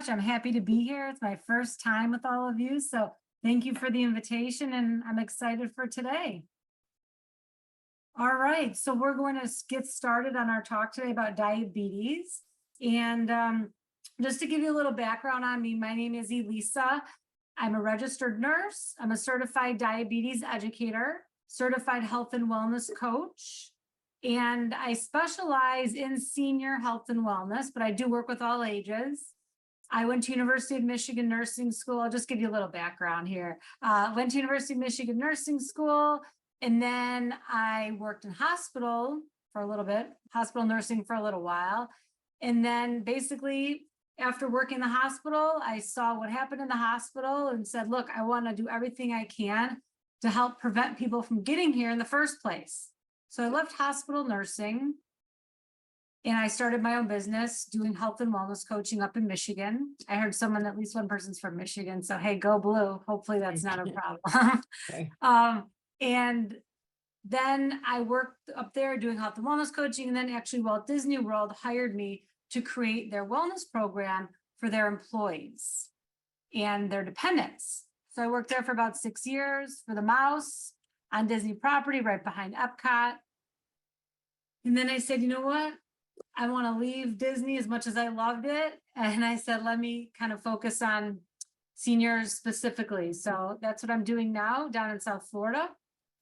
much. I'm happy to be here. It's my first time with all of you. So thank you for the invitation and I'm excited for today. All right, so we're going to get started on our talk today about diabetes. And just to give you a little background on me, my name is Elissa. I'm a registered nurse. I'm a certified diabetes educator, certified health and wellness coach. And I specialize in senior health and wellness, but I do work with all ages. I went to University of Michigan Nursing School. I'll just give you a little background here. Went to University of Michigan Nursing School, and then I worked in hospital for a little bit, hospital nursing for a little while. And then basically after working in the hospital, I saw what happened in the hospital and said, look, I want to do everything I can to help prevent people from getting here in the first place. So I left hospital nursing and I started my own business doing health and wellness coaching up in Michigan. I heard at least one person's from Michigan. So, hey, go blue. Hopefully that's not a problem. Okay. And then I worked up there doing health and wellness coaching. And then actually Walt Disney World hired me to create their wellness program for their employees and their dependents. So I worked there for about 6 years for the mouse on Disney property right behind Epcot. And then I said, you know what? I want to leave Disney as much as I loved it. And I said, let me kind of focus on seniors specifically. So that's what I'm doing now down in South Florida,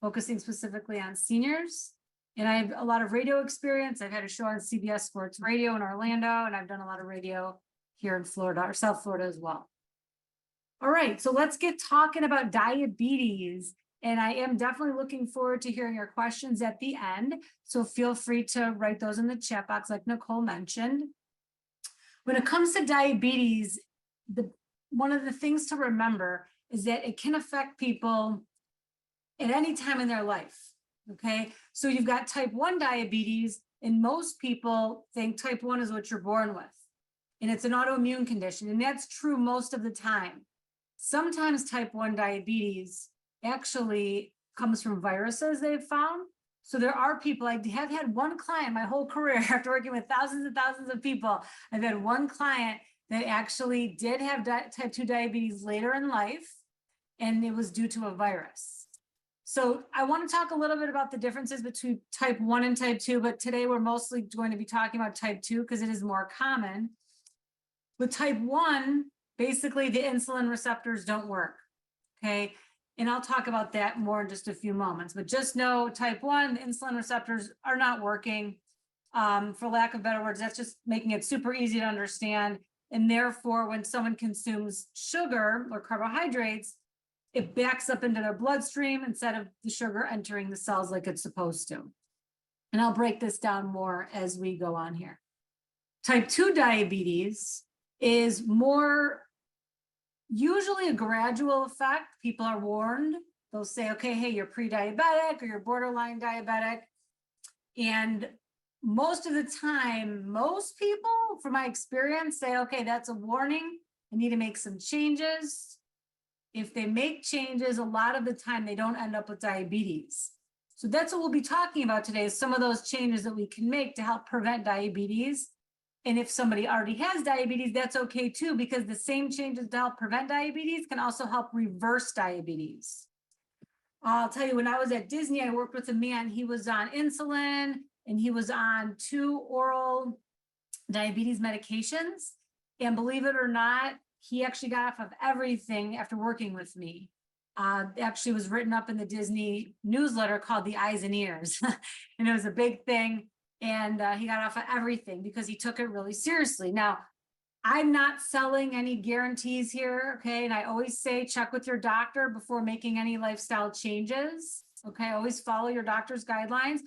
focusing specifically on seniors. And I have a lot of radio experience. I've had a show on CBS Sports Radio in Orlando, and I've done a lot of radio here in Florida or South Florida as well. All right, so let's get talking about diabetes. And I am definitely looking forward to hearing your questions at the end. So feel free to write those in the chat box like Nicole mentioned. When it comes to diabetes, one of the things to remember is that it can affect people at any time in their life, okay? So you've got type 1 diabetes, and most people think type 1 is what you're born with, and it's an autoimmune condition, and that's true most of the time. Sometimes type 1 diabetes actually comes from viruses they've found. So there are people, I have had one client my whole career after working with thousands and thousands of people. I've had one client that actually did have type 2 diabetes later in life, and it was due to a virus. So I want to talk a little bit about the differences between type 1 and type 2, but today we're mostly going to be talking about type 2 because it is more common. With type 1, basically the insulin receptors don't work, okay? And I'll talk about that more in just a few moments, but just know type 1, the insulin receptors are not working. For lack of better words, that's just making it super easy to understand. And therefore, when someone consumes sugar or carbohydrates, it backs up into their bloodstream instead of the sugar entering the cells like it's supposed to. And I'll break this down more as we go on here. Type 2 diabetes is more usually a gradual effect. People are warned. They'll say, okay, hey, you're pre-diabetic or you're borderline diabetic. And most of the time, most people, from my experience, say, okay, that's a warning. I need to make some changes. If they make changes, a lot of the time they don't end up with diabetes. So that's what we'll be talking about today, is some of those changes that we can make to help prevent diabetes. And if somebody already has diabetes, that's okay too, because the same changes to help prevent diabetes can also help reverse diabetes. I'll tell you, when I was at Disney, I worked with a man, he was on insulin and he was on 2 oral diabetes medications. And believe it or not, he actually got off of everything after working with me. Actually was written up in the Disney newsletter called The Eyes and Ears. And it was a big thing. And he got off of everything because he took it really seriously. Now, I'm not selling any guarantees here, okay? And I always say check with your doctor before making any lifestyle changes, okay? Always follow your doctor's guidelines.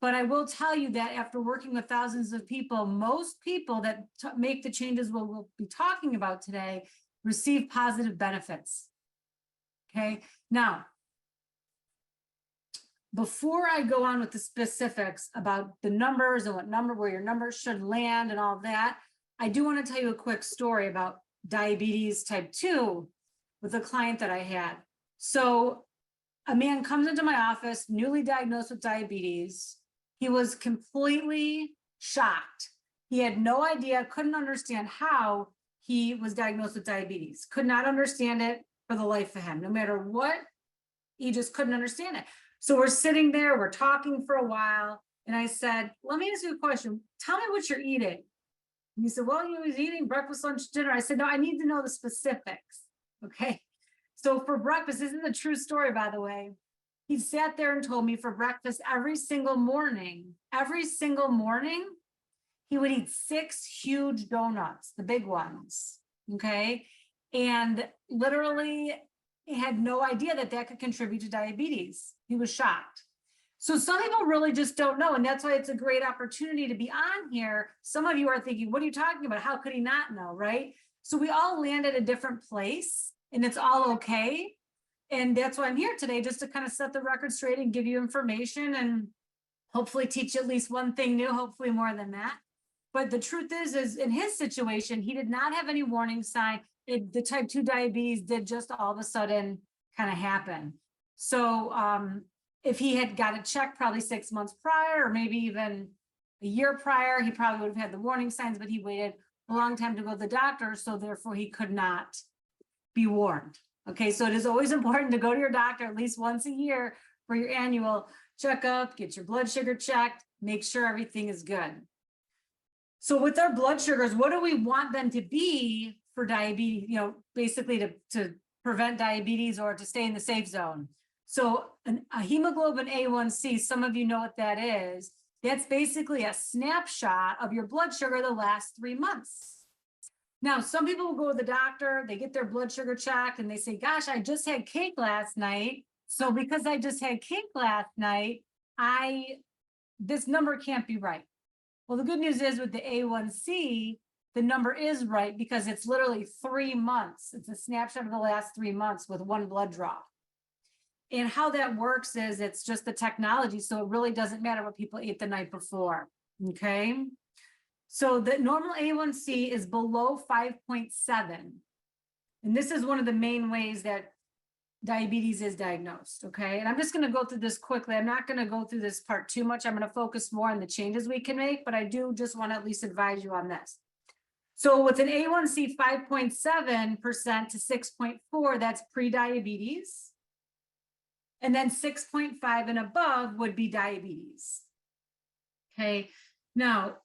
But I will tell you that after working with thousands of people, most people that make the changes we'll be talking about today receive positive benefits, okay? Now, before I go on with the specifics about the numbers and where your numbers should land and all that, I do want to tell you a quick story about diabetes type 2 with a client that I had. So a man comes into my office, newly diagnosed with diabetes. He was completely shocked. He had no idea, couldn't understand how he was diagnosed with diabetes. Could not understand it for the life of him. No matter what, he just couldn't understand it. So we're sitting there, we're talking for a while. And I said, let me ask you a question. Tell me what you're eating. And he said, well, he was eating breakfast, lunch, dinner. I said, no, I need to know the specifics. Okay. So for breakfast, this isn't a true story, by the way. He sat there and told me for breakfast every single morning, he would eat 6 huge donuts, the big ones. Okay. And literally he had no idea that that could contribute to diabetes. He was shocked. So some people really just don't know. And that's why it's a great opportunity to be on here. Some of you are thinking, what are you talking about? How could he not know, right? So we all land at a different place and it's all okay. And that's why I'm here today, just to kind of set the record straight and give you information and hopefully teach you at least one thing new, hopefully more than that. But the truth is in his situation, he did not have any warning sign. The type 2 diabetes did just all of a sudden kind of happen. So if he had got it checked probably 6 months prior, or maybe even a year prior, he probably would have had the warning signs, but he waited a long time to go to the doctor. So therefore he could not be warned. Okay, so it is always important to go to your doctor at least once a year for your annual checkup, get your blood sugar checked, make sure everything is good. So with our blood sugars, what do we want them to be for diabetes, basically to prevent diabetes or to stay in the safe zone? So a hemoglobin A1C, some of you know what that is. That's basically a snapshot of your blood sugar the last 3 months. Now, some people will go to the doctor, they get their blood sugar checked and they say, gosh, I just had cake last night. So because I just had cake last night, this number can't be right. Well, the good news is with the A1C, the number is right because it's literally 3 months. It's a snapshot of the last 3 months with one blood draw. And how that works is it's just the technology. So it really doesn't matter what people ate the night before. Okay. So the normal A1C is below 5.7. And this is one of the main ways that diabetes is diagnosed. Okay. And I'm just going to go through this quickly. I'm not going to go through this part too much. I'm going to focus more on the changes we can make, but I do just want to at least advise you on this. So with an A1C 5.7% to 6.4, that's pre-diabetes. And then 6.5 and above would be diabetes. Okay. Now,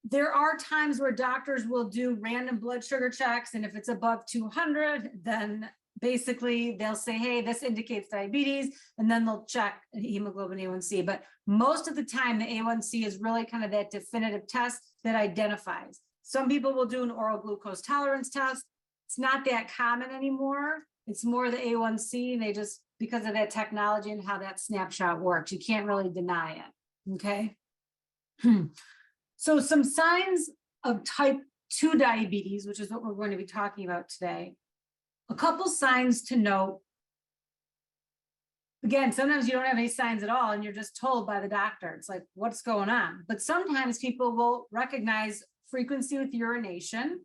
there are times where doctors will do random blood sugar checks. And if it's above 200, then basically they'll say, hey, this indicates diabetes. And then they'll check hemoglobin A1C. But most of the time, the A1C is really kind of that definitive test that identifies. Some people will do an oral glucose tolerance test. It's not that common anymore. It's more the A1C. And they just, because of that technology and how that snapshot works, you can't really deny it. Okay. So some signs of type 2 diabetes, which is what we're going to be talking about today. A couple signs to note. Again, sometimes you don't have any signs at all and you're just told by the doctor. It's like, what's going on? But sometimes people will recognize frequency with urination.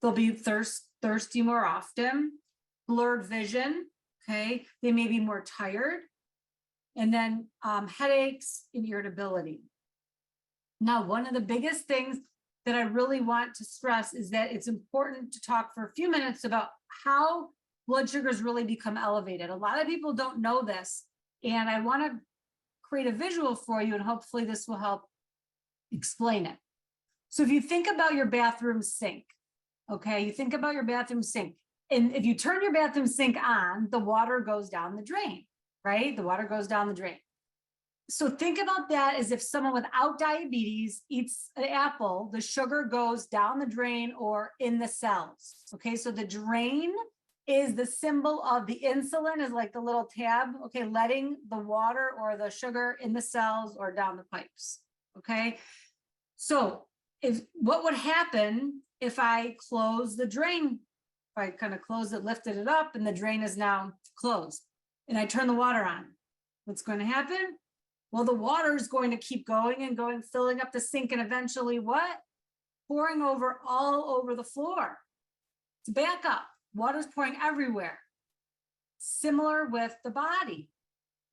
They'll be thirsty more often, blurred vision, okay? They may be more tired. And then headaches and irritability. Now, one of the biggest things that I really want to stress is that it's important to talk for a few minutes about how blood sugars really become elevated. A lot of people don't know this, and I want to create a visual for you, and hopefully this will help explain it. So if you think about your bathroom sink, okay, you think about your bathroom sink, and if you turn your bathroom sink on, the water goes down the drain, right? The water goes down the drain. So think about that as if someone without diabetes eats an apple, the sugar goes down the drain or in the cells. Okay, so the drain is the symbol of the insulin, is like the little tab, okay, letting the water or the sugar in the cells or down the pipes. Okay, so what would happen if I close the drain? If I kind of close it, lifted it up, and the drain is now closed, and I turn the water on, what's going to happen? Well, the water is going to keep going and going, filling up the sink, and eventually what? Pouring over all over the floor. It's back up. Water's pouring everywhere. Similar with the body.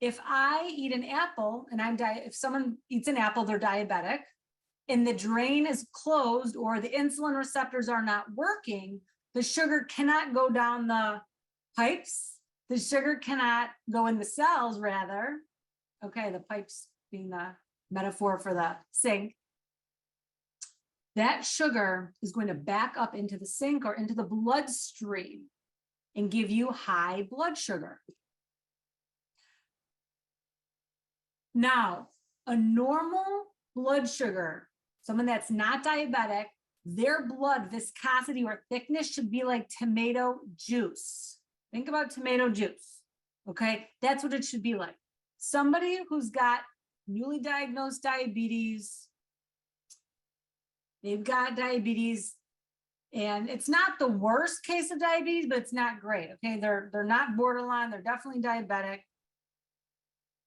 If I eat an apple and if someone eats an apple, they're diabetic. and the drain is closed or the insulin receptors are not working, the sugar cannot go down the pipes. The sugar cannot go in the cells, rather. Okay, the pipes being the metaphor for the sink. That sugar is going to back up into the sink or into the bloodstream and give you high blood sugar. Now, a normal blood sugar, someone that's not diabetic, their blood viscosity or thickness should be like tomato juice. Think about tomato juice, okay? That's what it should be like. Somebody who's got newly diagnosed diabetes, they've got diabetes, and it's not the worst case of diabetes, but it's not great, okay? They're not borderline, they're definitely diabetic.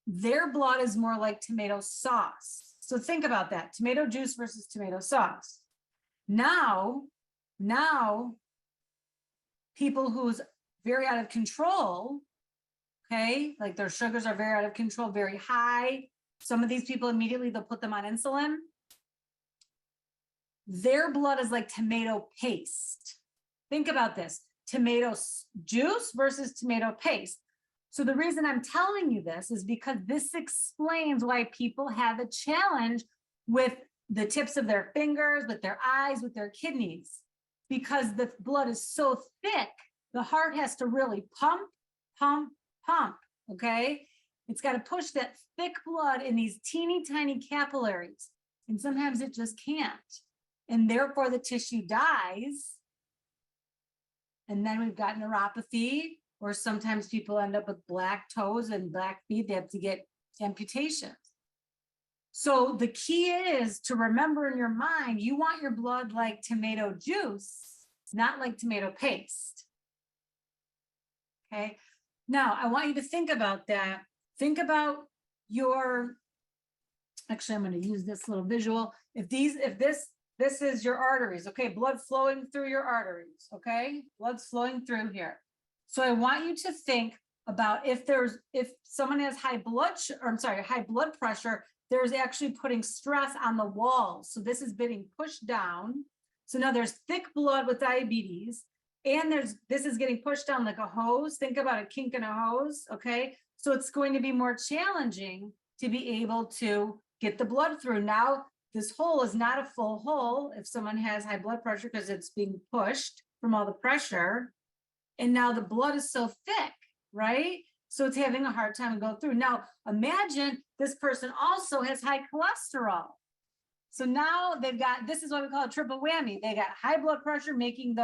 Their blood is more like tomato sauce. So think about that, tomato juice versus tomato sauce. Now, people who's very out of control, okay, like their sugars are very out of control, very high. Some of these people immediately, they'll put them on insulin. Their blood is like tomato paste. Think about this, tomato juice versus tomato paste. So the reason I'm telling you this is because this explains why people have a challenge with the tips of their fingers, with their eyes, with their kidneys, because the blood is so thick, the heart has to really pump, pump, pump, okay? It's got to push that thick blood in these teeny tiny capillaries, and sometimes it just can't. And therefore the tissue dies. And then we've got neuropathy, or sometimes people end up with black toes and black feet. They have to get amputations. So the key is to remember in your mind, you want your blood like tomato juice, not like tomato paste. Okay. Now I want you to think about that. Think about your, actually, I'm going to use this little visual. If this is your arteries, okay, blood flowing through your arteries, okay, blood's flowing through here. So I want you to think about if someone has high blood pressure, there's actually putting stress on the walls. So this is being pushed down. So now there's thick blood with diabetes, and this is getting pushed down like a hose. Think about a kink in a hose, okay? So it's going to be more challenging to be able to get the blood through. Now, this hole is not a full hole if someone has high blood pressure because it's being pushed from all the pressure. And now the blood is so thick, right? So it's having a hard time to go through. Now, imagine this person also has high cholesterol. So now they've got, this is what we call a triple whammy. They got high blood pressure, making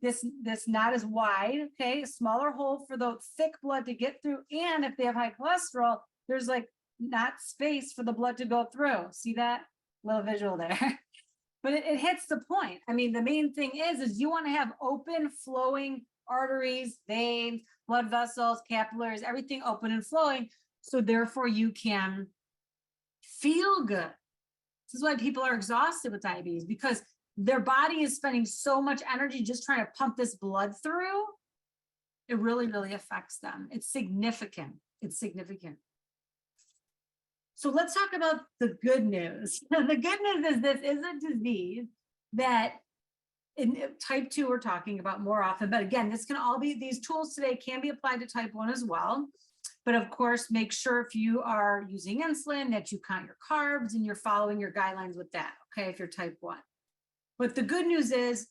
this not as wide, okay? A smaller hole for the thick blood to get through. And if they have high cholesterol, there's like not space for the blood to go through. See that? Little visual there. But it hits the point. I mean, the main thing is you want to have open flowing arteries, veins, blood vessels, capillaries, everything open and flowing. So therefore you can feel good. This is why people are exhausted with diabetes, because their body is spending so much energy just trying to pump this blood through. It really, really affects them. It's significant. It's significant. So let's talk about the good news. The good news is this is a disease that in type 2 we're talking about more often, but again, this can all be, these tools today can be applied to type 1 as well. But of course, make sure if you are using insulin that you count your carbs and you're following your guidelines with that, okay, if you're type 1. But the good news is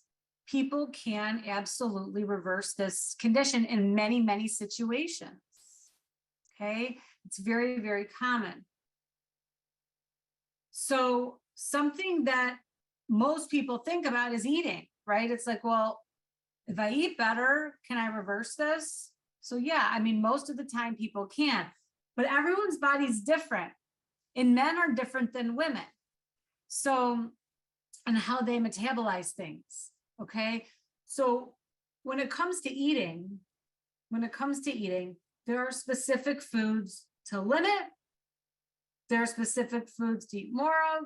people can absolutely reverse this condition in many, many situations, okay? It's very, very common. So something that most people think about is eating, right? It's like, well, if I eat better, can I reverse this? So yeah, I mean, most of the time people can, but everyone's body is different, and men are different than women. So, and how they metabolize things, okay? So when it comes to eating, there are specific foods to limit. There are specific foods to eat more of.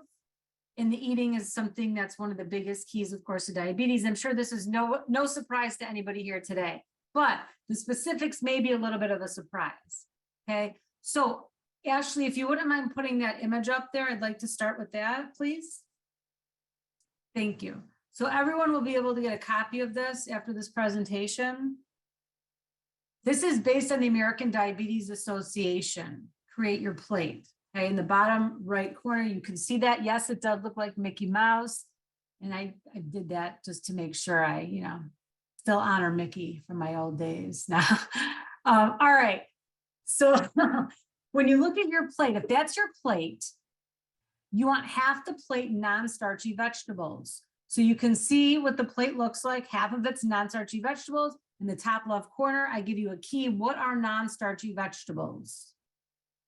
And the eating is something that's one of the biggest keys, of course, to diabetes. I'm sure this is no surprise to anybody here today, but the specifics may be a little bit of a surprise, okay? So Ashley, if you wouldn't mind putting that image up there, I'd like to start with that, please. Thank you. So everyone will be able to get a copy of this after this presentation. This is based on the American Diabetes Association, Create Your Plate. Okay, in the bottom right corner, you can see that. Yes, it does look like Mickey Mouse. And I did that just to make sure I, still honor Mickey from my old days now. All right. So when you look at your plate, if that's your plate, you want half the plate non-starchy vegetables. So you can see what the plate looks like. Half of it's non-starchy vegetables. In the top left corner, I give you a key. What are non-starchy vegetables?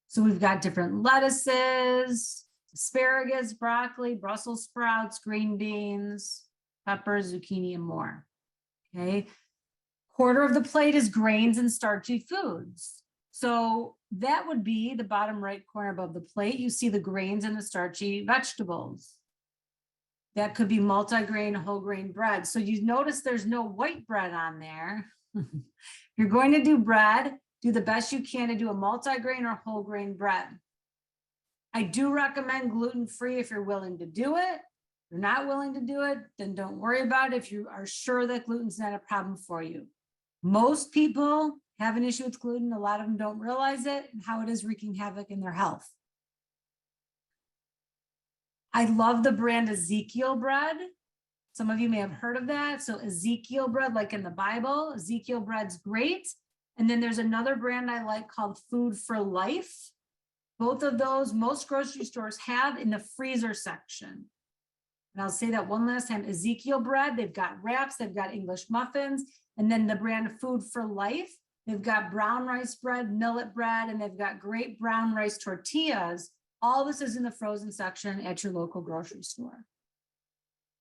So we've got different lettuces, asparagus, broccoli, Brussels sprouts, green beans, peppers, zucchini, and more. Okay. Quarter of the plate is grains and starchy foods. So that would be the bottom right corner above the plate. You see the grains and the starchy vegetables. That could be multigrain, whole grain bread. So you notice there's no white bread on there. You're going to do bread, do the best you can to do a multigrain or whole grain bread. I do recommend gluten-free if you're willing to do it. If you're not willing to do it, then don't worry about it if you are sure that gluten's not a problem for you. Most people have an issue with gluten. A lot of them don't realize it and how it is wreaking havoc in their health. I love the brand Ezekiel bread. Some of you may have heard of that. So Ezekiel bread, like in the Bible, Ezekiel bread's great. And then there's another brand I like called Food for Life. Both of those, most grocery stores have in the freezer section. And I'll say that one last time, Ezekiel bread, they've got wraps, they've got English muffins, and then the brand Food for Life, they've got brown rice bread, millet bread, and they've got great brown rice tortillas. All this is in the frozen section at your local grocery store.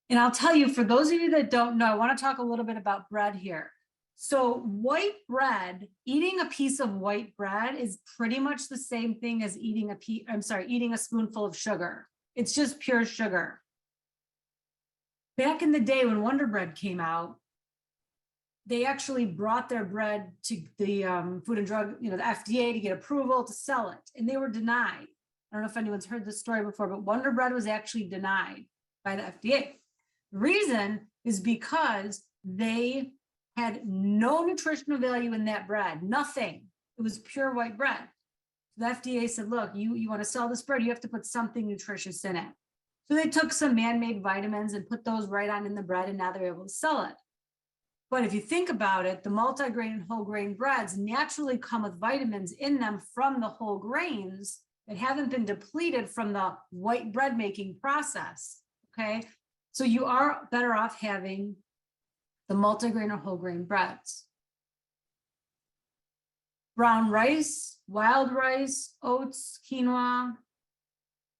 And I'll tell you, for those of you that don't know, I want to talk a little bit about bread here. So white bread, eating a piece of white bread is pretty much the same thing as eating a spoonful of sugar. It's just pure sugar. Back in the day when Wonder Bread came out, they actually brought their bread to the Food and Drug, the FDA to get approval to sell it, and they were denied. I don't know if anyone's heard this story before, but Wonder Bread was actually denied by the FDA. The reason is because they had no nutritional value in that bread, nothing. It was pure white bread. The FDA said, look, you want to sell this bread, you have to put something nutritious in it. So they took some man-made vitamins and put those right on in the bread, and now they're able to sell it. But if you think about it, the multigrain and whole grain breads naturally come with vitamins in them from the whole grains that haven't been depleted from the white bread making process, okay? So you are better off having the multigrain or whole grain breads. Brown rice, wild rice, oats, quinoa,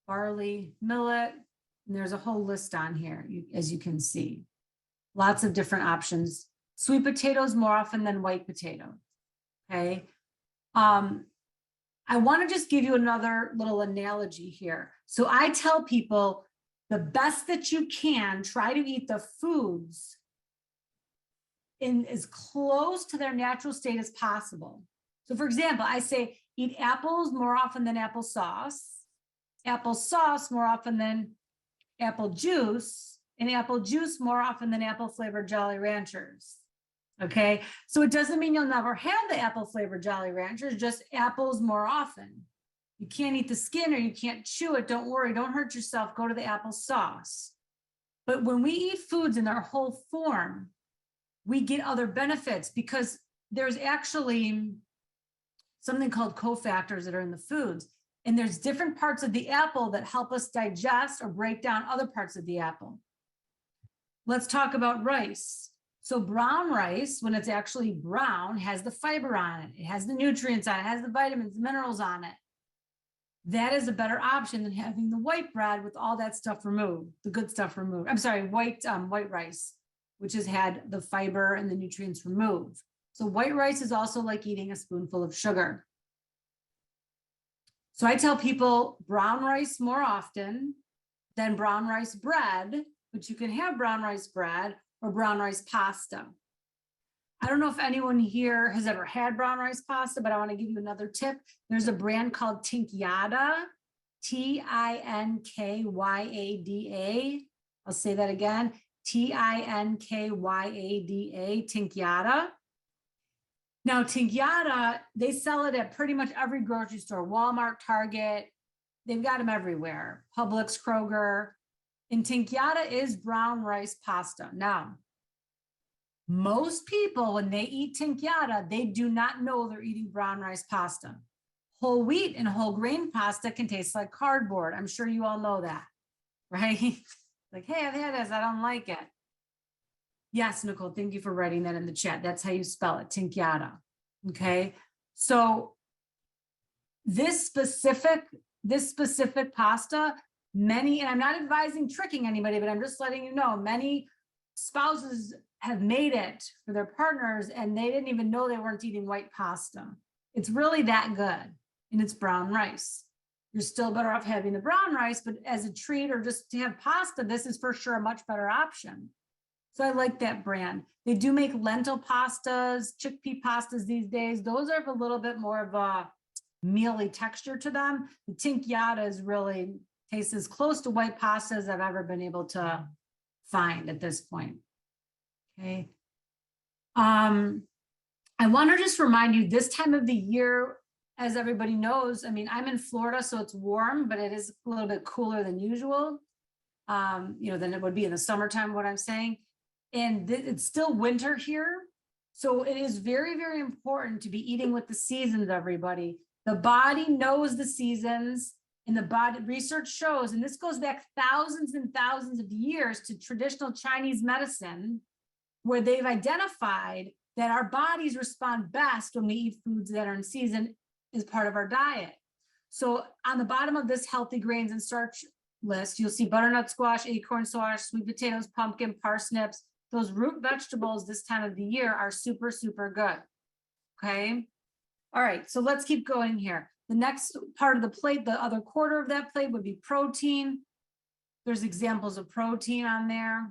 barley, millet, and there's a whole list on here, as you can see. Lots of different options. Sweet potatoes more often than white potato, okay? I want to just give you another little analogy here. So I tell people the best that you can, try to eat the foods in as close to their natural state as possible. So for example, I say eat apples more often than applesauce more often than apple juice, and apple juice more often than apple flavored Jolly Ranchers. Okay, so it doesn't mean you'll never have the apple flavored Jolly Ranchers, just apples more often. You can't eat the skin or you can't chew it. Don't worry, don't hurt yourself. Go to the applesauce. But when we eat foods in their whole form, we get other benefits because there's actually something called cofactors that are in the foods. And there's different parts of the apple that help us digest or break down other parts of the apple. Let's talk about rice. So brown rice, when it's actually brown, has the fiber on it. It has the nutrients on it. It has the vitamins, minerals on it. That is a better option than having the white bread with all that stuff removed, the good stuff removed. I'm sorry, white rice, which has had the fiber and the nutrients removed. So white rice is also like eating a spoonful of sugar. So I tell people brown rice more often than brown rice bread, but you can have brown rice bread or brown rice pasta. I don't know if anyone here has ever had brown rice pasta, but I want to give you another tip. There's a brand called Tinkyada, Tinkyada. I'll say that again, Tinkyada, Tinkyada. Now, Tinkyada, they sell it at pretty much every grocery store, Walmart, Target. They've got them everywhere, Publix, Kroger. And Tinkyada is brown rice pasta. Now, most people, when they eat Tinkyada, they do not know they're eating brown rice pasta. Whole wheat and whole grain pasta can taste like cardboard. I'm sure you all know that, right? Like, hey, I've had this, I don't like it. Yes, Nicole, thank you for writing that in the chat. That's how you spell it, Tinkyada. Okay, so this specific pasta, many, and I'm not advising tricking anybody, but I'm just letting you know, many spouses have made it for their partners and they didn't even know they weren't eating white pasta. It's really that good, and it's brown rice. You're still better off having the brown rice, but as a treat or just to have pasta, this is for sure a much better option. So I like that brand. They do make lentil pastas, chickpea pastas these days. Those are a little bit more of a mealy texture to them. The Tinkyada is really tastes as close to white pasta as I've ever been able to find at this point. Okay. I want to just remind you, this time of the year, as everybody knows, I mean, I'm in Florida, so it's warm, but it is a little bit cooler than usual, than it would be in the summertime, what I'm saying. And it's still winter here. So it is very, very important to be eating with the seasons, everybody. The body knows the seasons, and the body research shows, and this goes back thousands and thousands of years to traditional Chinese medicine, where they've identified that our bodies respond best when we eat foods that are in season as part of our diet. So on the bottom of this healthy grains and starch list, you'll see butternut squash, acorn squash, sweet potatoes, pumpkin, parsnips. Those root vegetables this time of the year are super, super good. Okay. All right. So let's keep going here. The next part of the plate, the other quarter of that plate would be protein. There's examples of protein on there.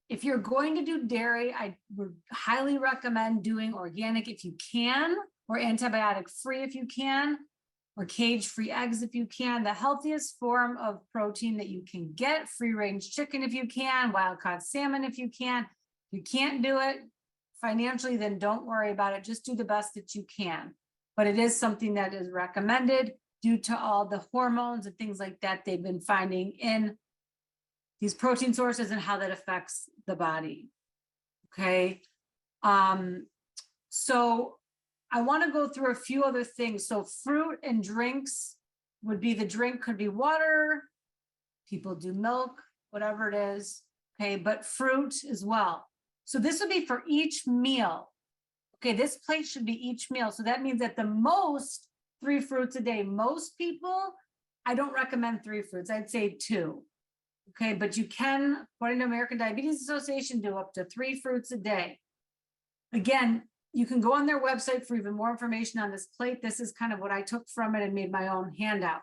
If you're going to do dairy, I would highly recommend doing organic if you can, or antibiotic free if you can, or cage-free eggs if you can. The healthiest form of protein that you can get, free-range chicken if you can, wild-caught salmon if you can. If you can't do it financially, then don't worry about it. Just do the best that you can. But it is something that is recommended due to all the hormones and things like that they've been finding in these protein sources and how that affects the body. Okay. So I want to go through a few other things. So fruit and drinks would be, the drink could be water. People do milk, whatever it is. Okay. But fruit as well. So this would be for each meal. Okay. This plate should be each meal. So that means at the most 3 fruits a day. Most people, I don't recommend 3 fruits. I'd say 2. Okay. But you can, according to American Diabetes Association, do up to 3 fruits a day. Again, you can go on their website for even more information on this plate. This is kind of what I took from it and made my own handout.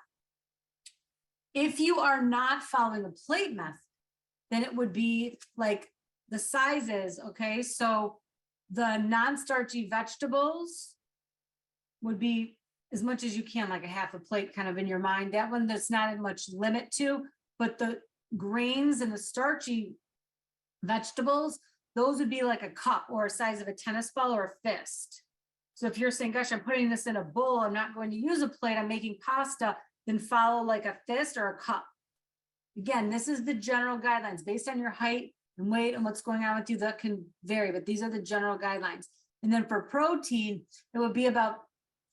If you are not following a plate method, then it would be like the sizes. Okay. So the non-starchy vegetables would be as much as you can, like a half a plate kind of in your mind. That one, there's not much limit to, but the grains and the starchy vegetables, those would be like a cup or a size of a tennis ball or a fist. So if you're saying, gosh, I'm putting this in a bowl, I'm not going to use a plate, I'm making pasta, then follow like a fist or a cup. Again, this is the general guidelines based on your height and weight and what's going on with you. That can vary, but these are the general guidelines. And then for protein, it would be about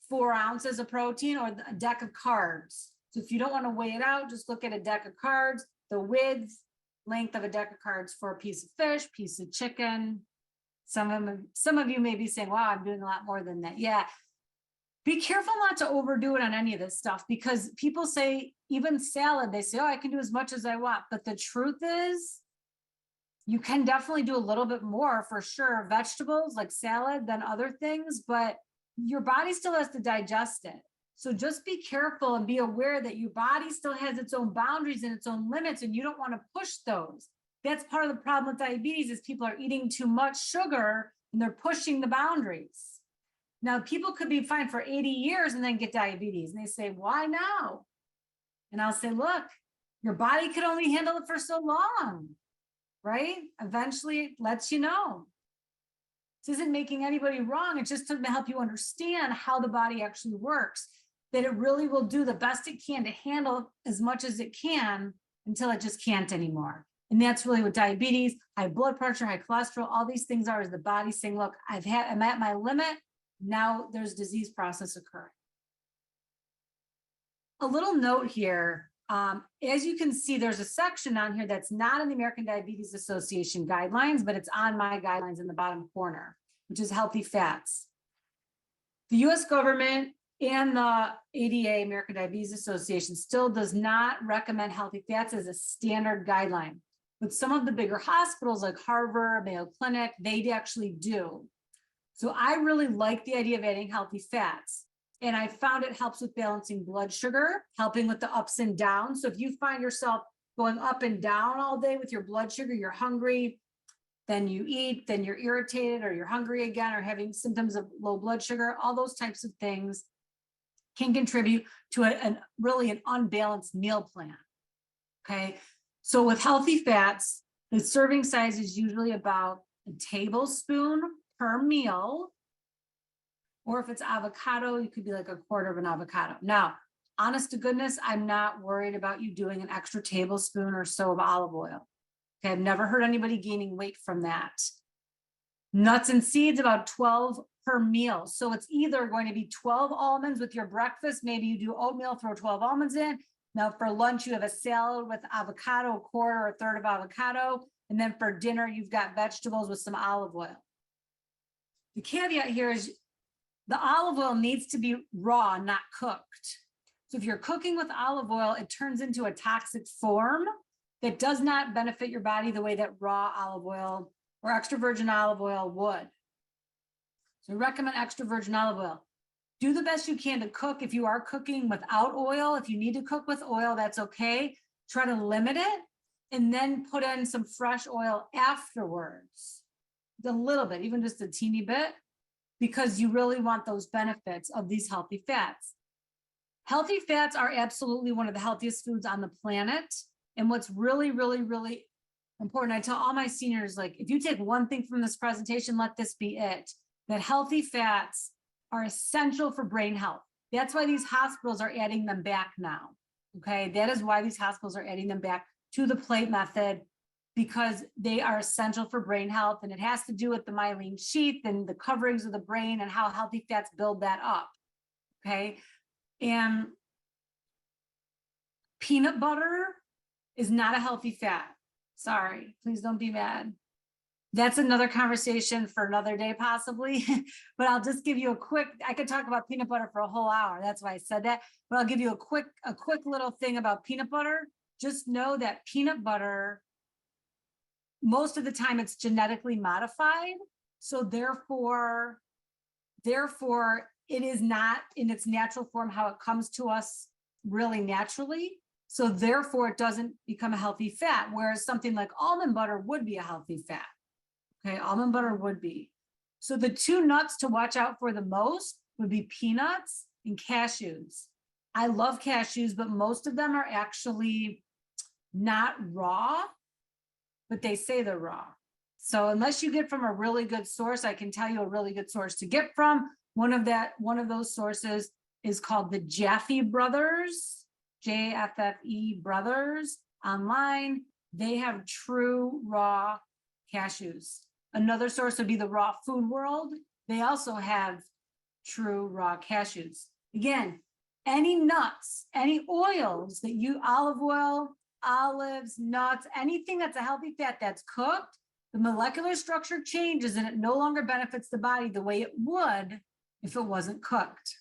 4 ounces of protein or a deck of cards. So if you don't want to weigh it out, just look at a deck of cards, the width, length of a deck of cards for a piece of fish, piece of chicken. Some of you may be saying, wow, I'm doing a lot more than that. Yeah. Be careful not to overdo it on any of this stuff, because people say, even salad, they say, oh, I can do as much as I want. But the truth is, you can definitely do a little bit more for sure. Vegetables like salad than other things, but your body still has to digest it. So just be careful and be aware that your body still has its own boundaries and its own limits, and you don't want to push those. That's part of the problem with diabetes, is people are eating too much sugar and they're pushing the boundaries. Now, people could be fine for 80 years and then get diabetes. And they say, why now? And I'll say, look, your body could only handle it for so long, right? Eventually it lets you know. This isn't making anybody wrong. It's just to help you understand how the body actually works, that it really will do the best it can to handle as much as it can until it just can't anymore. And that's really what diabetes, high blood pressure, high cholesterol, all these things are, is the body saying, look, I'm at my limit. Now there's disease process occurring. A little note here, as you can see, there's a section on here that's not in the American Diabetes Association guidelines, but it's on my guidelines in the bottom corner, which is healthy fats. The US government and the ADA, American Diabetes Association, still does not recommend healthy fats as a standard guideline. But some of the bigger hospitals like Harvard, Mayo Clinic, they actually do. So I really like the idea of adding healthy fats. And I found it helps with balancing blood sugar, helping with the ups and downs. So if you find yourself going up and down all day with your blood sugar, you're hungry, then you eat, then you're irritated, or you're hungry again, or having symptoms of low blood sugar, all those types of things can contribute to really an unbalanced meal plan. Okay. So with healthy fats, the serving size is usually about a tablespoon per meal. Or if it's avocado, you could be like a quarter of an avocado. Now, honest to goodness, I'm not worried about you doing an extra tablespoon or so of olive oil. Okay, I've never heard anybody gaining weight from that. Nuts and seeds, about 12 per meal. So it's either going to be 12 almonds with your breakfast. Maybe you do oatmeal, throw 12 almonds in. Now for lunch, you have a salad with avocado, a quarter or a third of avocado. And then for dinner, you've got vegetables with some olive oil. The caveat here is the olive oil needs to be raw, not cooked. So if you're cooking with olive oil, it turns into a toxic form that does not benefit your body the way that raw olive oil or extra virgin olive oil would. So I recommend extra virgin olive oil. Do the best you can to cook. If you are cooking without oil, if you need to cook with oil, that's okay. Try to limit it and then put in some fresh oil afterwards. A little bit, even just a teeny bit, because you really want those benefits of these healthy fats. Healthy fats are absolutely one of the healthiest foods on the planet. And what's really, really, really important, I tell all my seniors, like, if you take one thing from this presentation, let this be it, that healthy fats are essential for brain health. That's why these hospitals are adding them back now. Okay, that is why these hospitals are adding them back to the plate method, because they are essential for brain health. And it has to do with the myelin sheath and the coverings of the brain and how healthy fats build that up. Okay. And peanut butter is not a healthy fat. Sorry, please don't be mad. That's another conversation for another day, possibly, but I'll just give you a quick, I could talk about peanut butter for a whole hour. That's why I said that, but I'll give you a quick little thing about peanut butter. Just know that peanut butter, most of the time it's genetically modified. So therefore it is not in its natural form, how it comes to us really naturally. So therefore it doesn't become a healthy fat, whereas something like almond butter would be a healthy fat. Okay, almond butter would be. So the two nuts to watch out for the most would be peanuts and cashews. I love cashews, but most of them are actually not raw, but they say they're raw. So unless you get from a really good source, I can tell you a really good source to get from. One of those sources is called the Jaffe Brothers, Jaffe Brothers online. They have true raw cashews. Another source would be the Raw Food World. They also have true raw cashews. Again, any nuts, any oils that olive oil, olives, nuts, anything that's a healthy fat that's cooked, the molecular structure changes and it no longer benefits the body the way it would if it wasn't cooked.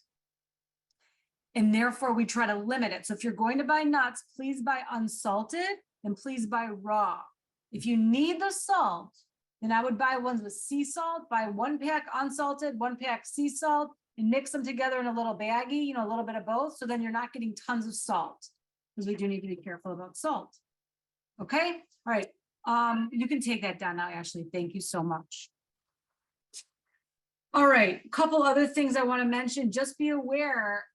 And therefore we try to limit it. So if you're going to buy nuts, please buy unsalted and please buy raw. If you need the salt, then I would buy ones with sea salt, buy 1 pack unsalted, 1 pack sea salt, and mix them together in a little baggie, a little bit of both. So then you're not getting tons of salt, because we do need to be careful about salt. Okay, all right. You can take that down now, Ashley. Thank you so much. All right, a couple other things I want to mention. Just be aware,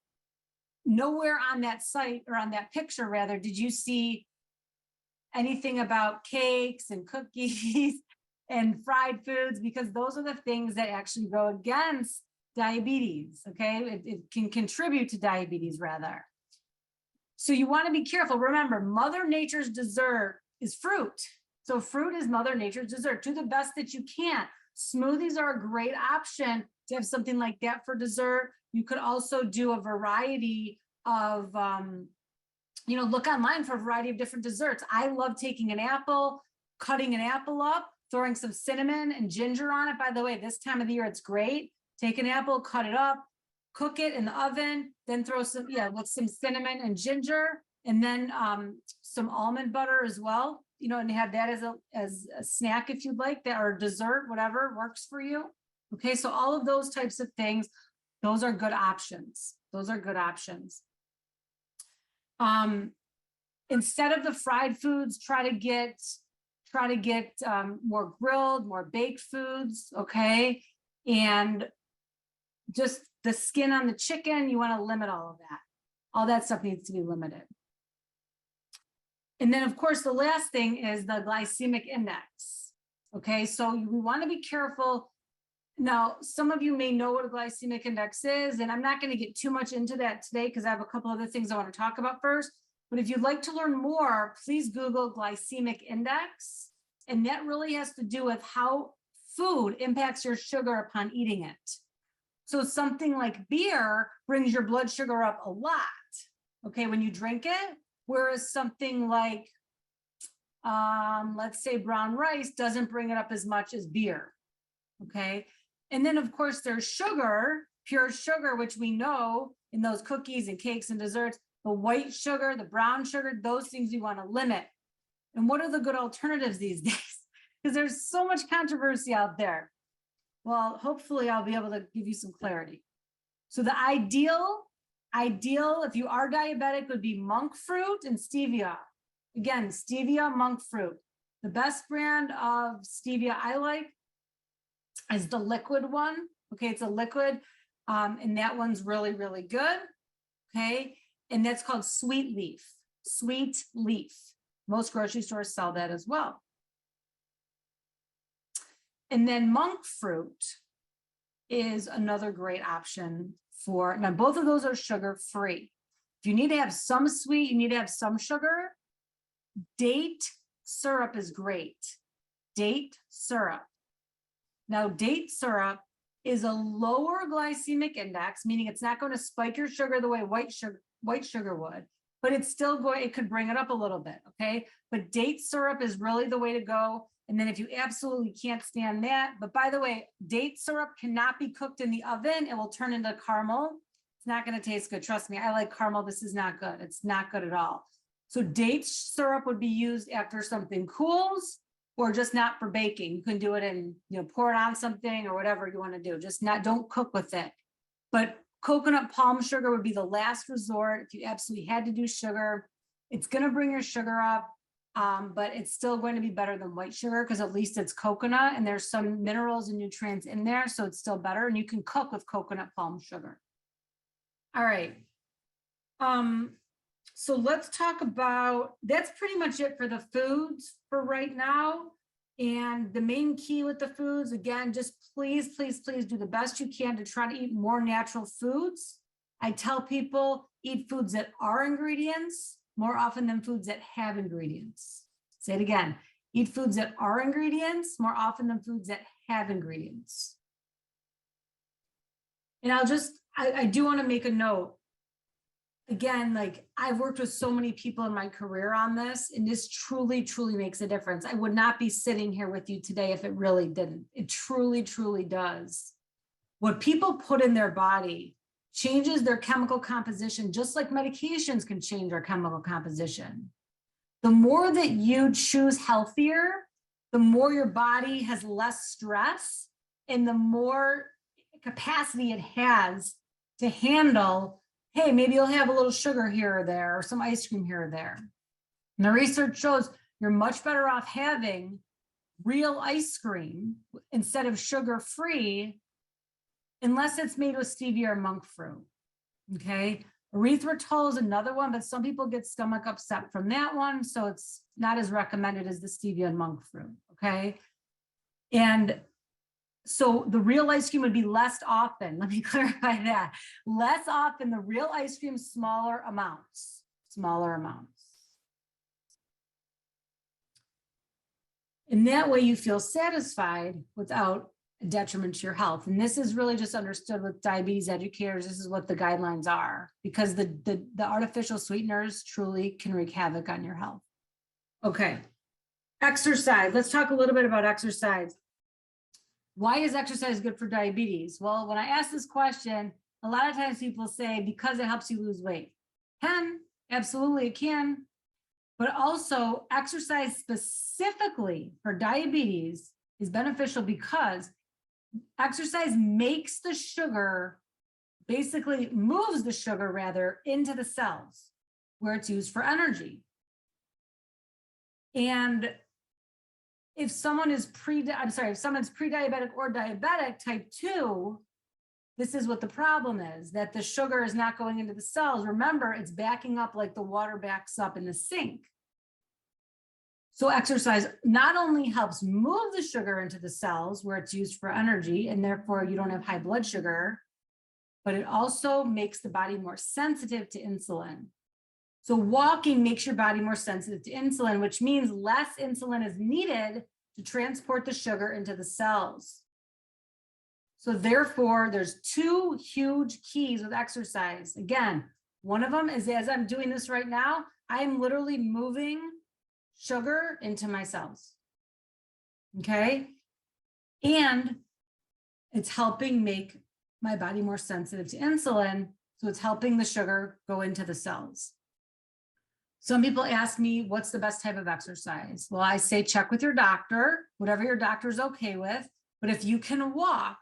nowhere on that site, or on that picture rather, did you see anything about cakes and cookies and fried foods, because those are the things that actually go against diabetes, okay? It can contribute to diabetes rather. So you want to be careful. Remember, Mother Nature's dessert is fruit. So fruit is Mother Nature's dessert. Do the best that you can. Smoothies are a great option to have something like that for dessert. You could also do a variety of, look online for a variety of different desserts. I love taking an apple, cutting an apple up, throwing some cinnamon and ginger on it. By the way, this time of the year, it's great. Take an apple, cut it up, cook it in the oven, then throw some, with some cinnamon and ginger, and then some almond butter as well, and have that as a snack if you'd like that, or dessert, whatever works for you. Okay, so all of those types of things, those are good options. Those are good options. Instead of the fried foods, try to get more grilled, more baked foods, okay? And just the skin on the chicken, you want to limit all of that. All that stuff needs to be limited. And then, of course, the last thing is the glycemic index. Okay, so we want to be careful. Now, some of you may know what a glycemic index is, and I'm not going to get too much into that today because I have a couple other things I want to talk about first. But if you'd like to learn more, please Google glycemic index. And that really has to do with how food impacts your sugar upon eating it. So something like beer brings your blood sugar up a lot, okay, when you drink it, whereas something like, let's say brown rice doesn't bring it up as much as beer, okay? And then of course there's sugar, pure sugar, which we know in those cookies and cakes and desserts, the white sugar, the brown sugar, those things you want to limit. And what are the good alternatives these days? Because there's so much controversy out there. Well, hopefully I'll be able to give you some clarity. So the ideal, if you are diabetic, would be monk fruit and stevia. Again, stevia, monk fruit. The best brand of stevia I like is the liquid one. Okay, it's a liquid, and that one's really, really good. Okay, and that's called Sweet Leaf. Sweet Leaf. Most grocery stores sell that as well. And then monk fruit is another great option for, now both of those are sugar free. If you need to have some sweet, you need to have some sugar. Date syrup is great. Date syrup. Now date syrup is a lower glycemic index, meaning it's not going to spike your sugar the way white sugar would, but it's still going, it could bring it up a little bit, okay? But date syrup is really the way to go. And then if you absolutely can't stand that, but by the way, date syrup cannot be cooked in the oven. It will turn into caramel. It's not going to taste good. Trust me, I like caramel. This is not good. It's not good at all. So date syrup would be used after something cools or just not for baking. You can do it and, pour it on something or whatever you want to do. Just don't cook with it. But coconut palm sugar would be the last resort. If you absolutely had to do sugar, it's going to bring your sugar up. But it's still going to be better than white sugar because at least it's coconut and there's some minerals and nutrients in there. So it's still better. And you can cook with coconut palm sugar. All right. So let's talk about, that's pretty much it for the foods for right now. And the main key with the foods, again, just please, please, please do the best you can to try to eat more natural foods. I tell people eat foods that are ingredients more often than foods that have ingredients. Say it again, eat foods that are ingredients more often than foods that have ingredients. And I do want to make a note. Again, like I've worked with so many people in my career on this, and this truly, truly makes a difference. I would not be sitting here with you today if it really didn't. It truly, truly does. What people put in their body changes their chemical composition, just like medications can change our chemical composition. The more that you choose healthier, the more your body has less stress and the more capacity it has to handle, hey, maybe you'll have a little sugar here or there or some ice cream here or there. And the research shows you're much better off having real ice cream instead of sugar-free, unless it's made with stevia or monk fruit, okay? Erythritol is another one, but some people get stomach upset from that one. So it's not as recommended as the stevia and monk fruit, okay? And so the real ice cream would be less often. Let me clarify that. Less often, the real ice cream, smaller amounts, smaller amounts. And that way you feel satisfied without a detriment to your health. And this is really just understood with diabetes educators. This is what the guidelines are, because the artificial sweeteners truly can wreak havoc on your health. Okay, exercise. Let's talk a little bit about exercise. Why is exercise good for diabetes? Well, when I ask this question, a lot of times people say because it helps you lose weight. Absolutely it can. But also exercise specifically for diabetes is beneficial because exercise makes the sugar, basically moves the sugar rather into the cells where it's used for energy. And if someone is if someone's pre-diabetic or diabetic type 2, this is what the problem is, that the sugar is not going into the cells. Remember, it's backing up like the water backs up in the sink. So exercise not only helps move the sugar into the cells where it's used for energy, and therefore you don't have high blood sugar, but it also makes the body more sensitive to insulin. So walking makes your body more sensitive to insulin, which means less insulin is needed to transport the sugar into the cells. So therefore, there's two huge keys with exercise. Again, one of them is, as I'm doing this right now, I'm literally moving sugar into my cells. Okay. And it's helping make my body more sensitive to insulin. So it's helping the sugar go into the cells. Some people ask me, what's the best type of exercise? Well, I say, check with your doctor, whatever your doctor's okay with. But if you can walk,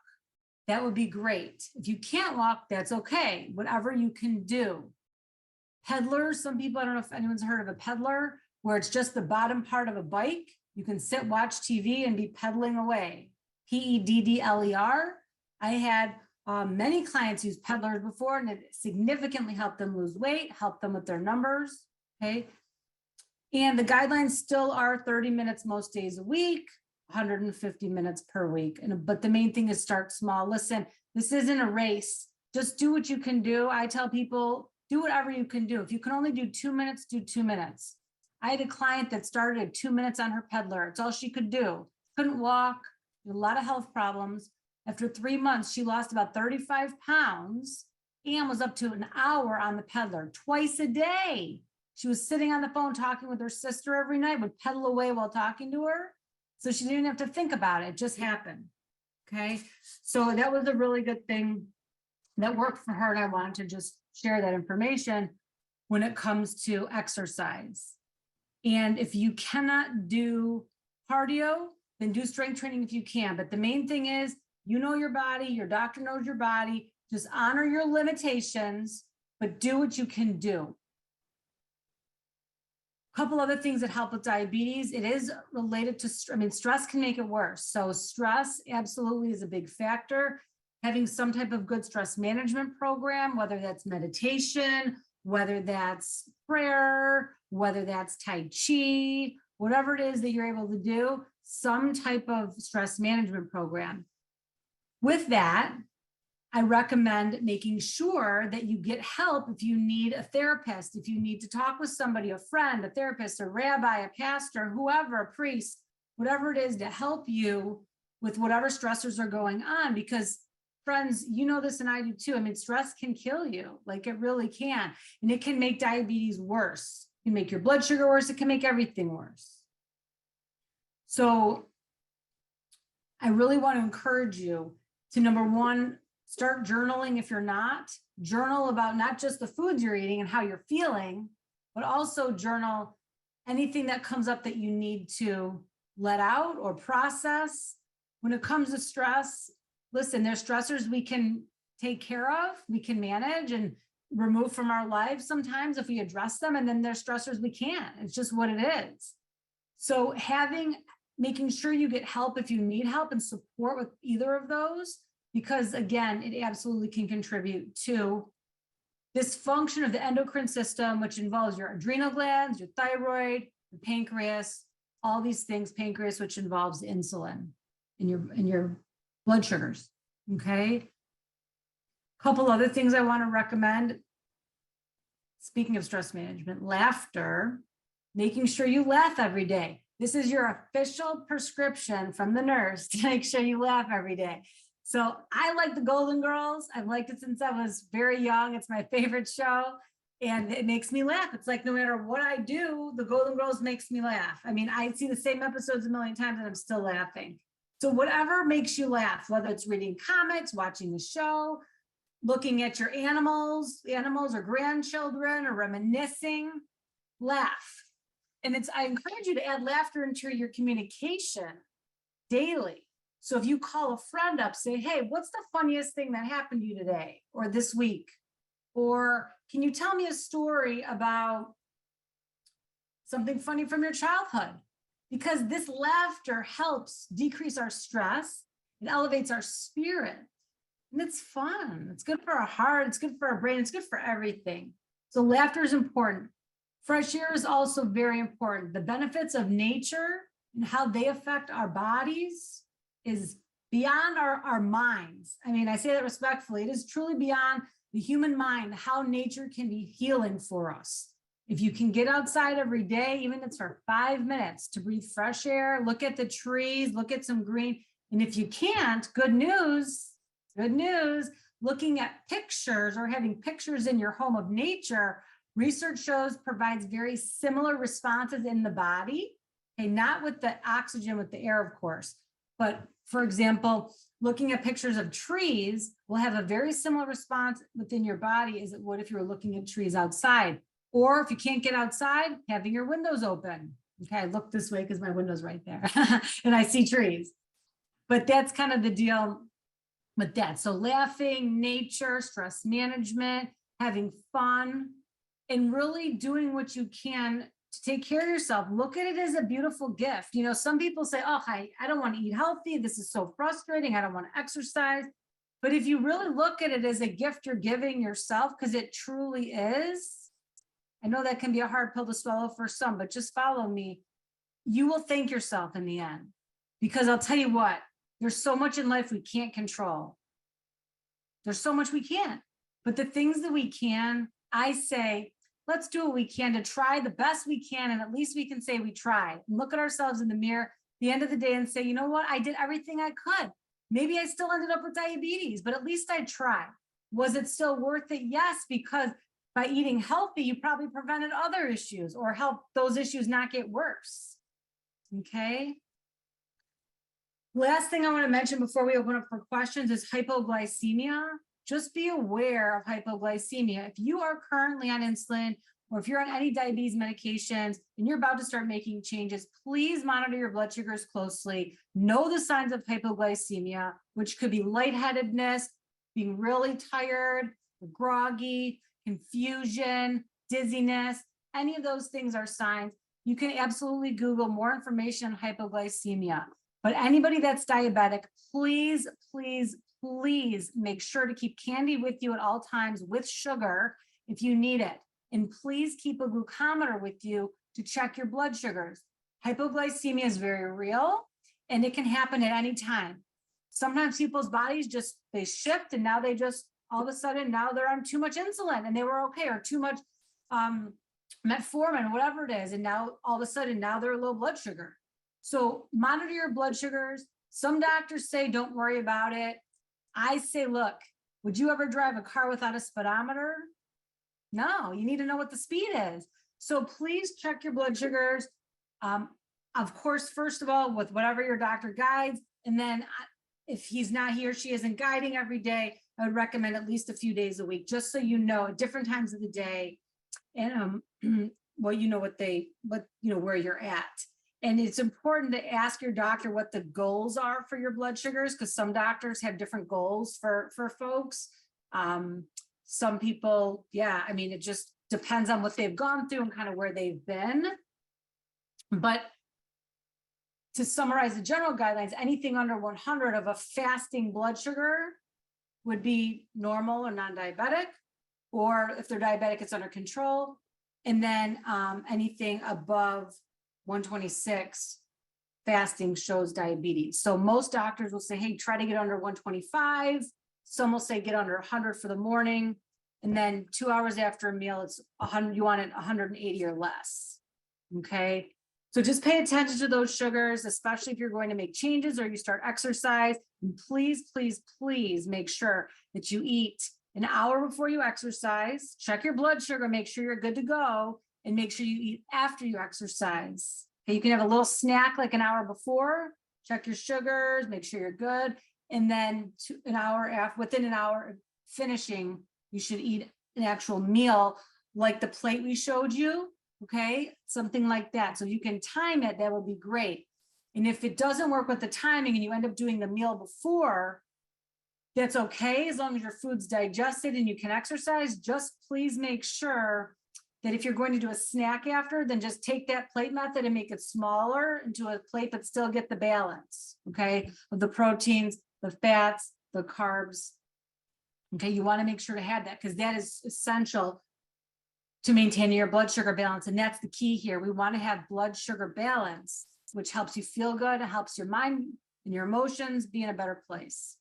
that would be great. If you can't walk, that's okay. Whatever you can do. Peddlers, some people, I don't know if anyone's heard of a peddler, where it's just the bottom part of a bike. You can sit, watch TV and be pedaling away. Peddler. I had many clients use peddlers before, and it significantly helped them lose weight, helped them with their numbers, okay? And the guidelines still are 30 minutes most days a week, 150 minutes per week. But the main thing is start small. Listen, this isn't a race. Just do what you can do. I tell people, do whatever you can do. If you can only do 2 minutes, do 2 minutes. I had a client that started at 2 minutes on her peddler. It's all she could do. Couldn't walk, a lot of health problems. After 3 months, she lost about 35 pounds and was up to an hour on the peddler twice a day. She was sitting on the phone talking with her sister every night, would pedal away while talking to her. So she didn't have to think about it. It just happened. Okay. So that was a really good thing that worked for her. And I wanted to just share that information when it comes to exercise. And if you cannot do cardio, then do strength training if you can. But the main thing is, you know your body, your doctor knows your body, just honor your limitations, but do what you can do. A couple other things that help with diabetes, it is related to, stress can make it worse. So stress absolutely is a big factor. Having some type of good stress management program, whether that's meditation, whether that's prayer, whether that's Tai Chi, whatever it is that you're able to do, some type of stress management program. With that, I recommend making sure that you get help if you need a therapist, if you need to talk with somebody, a friend, a therapist, a rabbi, a pastor, whoever, a priest, whatever it is to help you with whatever stressors are going on. Because friends, you know this and I do too. Stress can kill you, like it really can. And it can make diabetes worse. It can make your blood sugar worse. It can make everything worse. So I really want to encourage you to, number one, start journaling if you're not. Journal about not just the foods you're eating and how you're feeling, but also journal anything that comes up that you need to let out or process. When it comes to stress, listen, there's stressors we can take care of, we can manage and remove from our lives sometimes if we address them, and then there's stressors we can't. It's just what it is. So making sure you get help if you need help and support with either of those, because again, it absolutely can contribute to dysfunction of the endocrine system, which involves your adrenal glands, your thyroid, your pancreas, all these things, pancreas, which involves insulin in your blood sugars. Okay. Couple other things I want to recommend. Speaking of stress management, laughter, making sure you laugh every day. This is your official prescription from the nurse to make sure you laugh every day. So I like the Golden Girls. I've liked it since I was very young. It's my favorite show and it makes me laugh. It's like no matter what I do, the Golden Girls makes me laugh. I mean, I see the same episodes a million times and I'm still laughing. So whatever makes you laugh, whether it's reading comics, watching the show, looking at your animals or grandchildren, or reminiscing, laugh. And I encourage you to add laughter into your communication daily. So if you call a friend up, say, hey, what's the funniest thing that happened to you today or this week? Or can you tell me a story about something funny from your childhood? Because this laughter helps decrease our stress. It elevates our spirit. And it's fun. It's good for our heart. It's good for our brain. It's good for everything. So laughter is important. Fresh air is also very important. The benefits of nature and how they affect our bodies is beyond our minds. I mean, I say that respectfully. It is truly beyond the human mind, how nature can be healing for us. If you can get outside every day, even if it's for 5 minutes to breathe fresh air, look at the trees, look at some green. And if you can't, good news, looking at pictures or having pictures in your home of nature, research shows provides very similar responses in the body. Okay, not with the oxygen, with the air, of course. But for example, looking at pictures of trees will have a very similar response within your body as it would if you were looking at trees outside. Or if you can't get outside, having your windows open. Okay, I look this way because my window's right there and I see trees. But that's kind of the deal with that. So laughing, nature, stress management, having fun, and really doing what you can to take care of yourself. Look at it as a beautiful gift. You know, some people say, oh, I don't want to eat healthy. This is so frustrating. I don't want to exercise. But if you really look at it as a gift you're giving yourself, because it truly is, I know that can be a hard pill to swallow for some, but just follow me. You will thank yourself in the end, because I'll tell you what, there's so much in life we can't control. There's so much we can't, but the things that we can, I say, let's do what we can to try the best we can. And at least we can say we tried and look at ourselves in the mirror at the end of the day and say, you know what? I did everything I could. Maybe I still ended up with diabetes, but at least I tried. Was it still worth it? Yes, because by eating healthy, you probably prevented other issues or helped those issues not get worse. Okay. Last thing I want to mention before we open up for questions is hypoglycemia. Just be aware of hypoglycemia. If you are currently on insulin or if you're on any diabetes medications and you're about to start making changes, please monitor your blood sugars closely. Know the signs of hypoglycemia, which could be lightheadedness, being really tired, groggy, confusion, dizziness. Any of those things are signs. You can absolutely Google more information on hypoglycemia. But anybody that's diabetic, please, please, please make sure to keep candy with you at all times with sugar if you need it. And please keep a glucometer with you to check your blood sugars. Hypoglycemia is very real and it can happen at any time. Sometimes people's bodies they shift and now they just, all of a sudden, now they're on too much insulin and they were okay, or too much metformin, whatever it is. And now all of a sudden, now they're low blood sugar. So monitor your blood sugars. Some doctors say, don't worry about it. I say, look, would you ever drive a car without a speedometer? No, you need to know what the speed is. So please check your blood sugars. Of course, first of all, with whatever your doctor guides. And then if he or she isn't guiding every day, I would recommend at least a few days a week, just so you know at different times of the day and well, you know where you're at. And it's important to ask your doctor what the goals are for your blood sugars, because some doctors have different goals for folks. Some people, I mean, it just depends on what they've gone through and kind of where they've been. But to summarize the general guidelines, anything under 100 of a fasting blood sugar would be normal or non-diabetic, or if they're diabetic, it's under control. And then anything above 126, fasting shows diabetes. So most doctors will say, hey, try to get under 125. Some will say get under 100 for the morning. And then 2 hours after a meal, it's 100, you want it 180 or less. Okay. So just pay attention to those sugars, especially if you're going to make changes or you start exercise. And please, please, please make sure that you eat an hour before you exercise. Check your blood sugar, make sure you're good to go, and make sure you eat after you exercise. Okay, you can have a little snack like an hour before, check your sugars, make sure you're good. And then within an hour of finishing, you should eat an actual meal like the plate we showed you. Okay, something like that. So you can time it, that would be great. And if it doesn't work with the timing and you end up doing the meal before, that's okay, as long as your food's digested and you can exercise. Just please make sure that if you're going to do a snack after, then just take that plate method and make it smaller into a plate, but still get the balance, okay, of the proteins, the fats, the carbs. Okay, you want to make sure to have that because that is essential to maintain your blood sugar balance. And that's the key here. We want to have blood sugar balance, which helps you feel good. It helps your mind and your emotions be in a better place.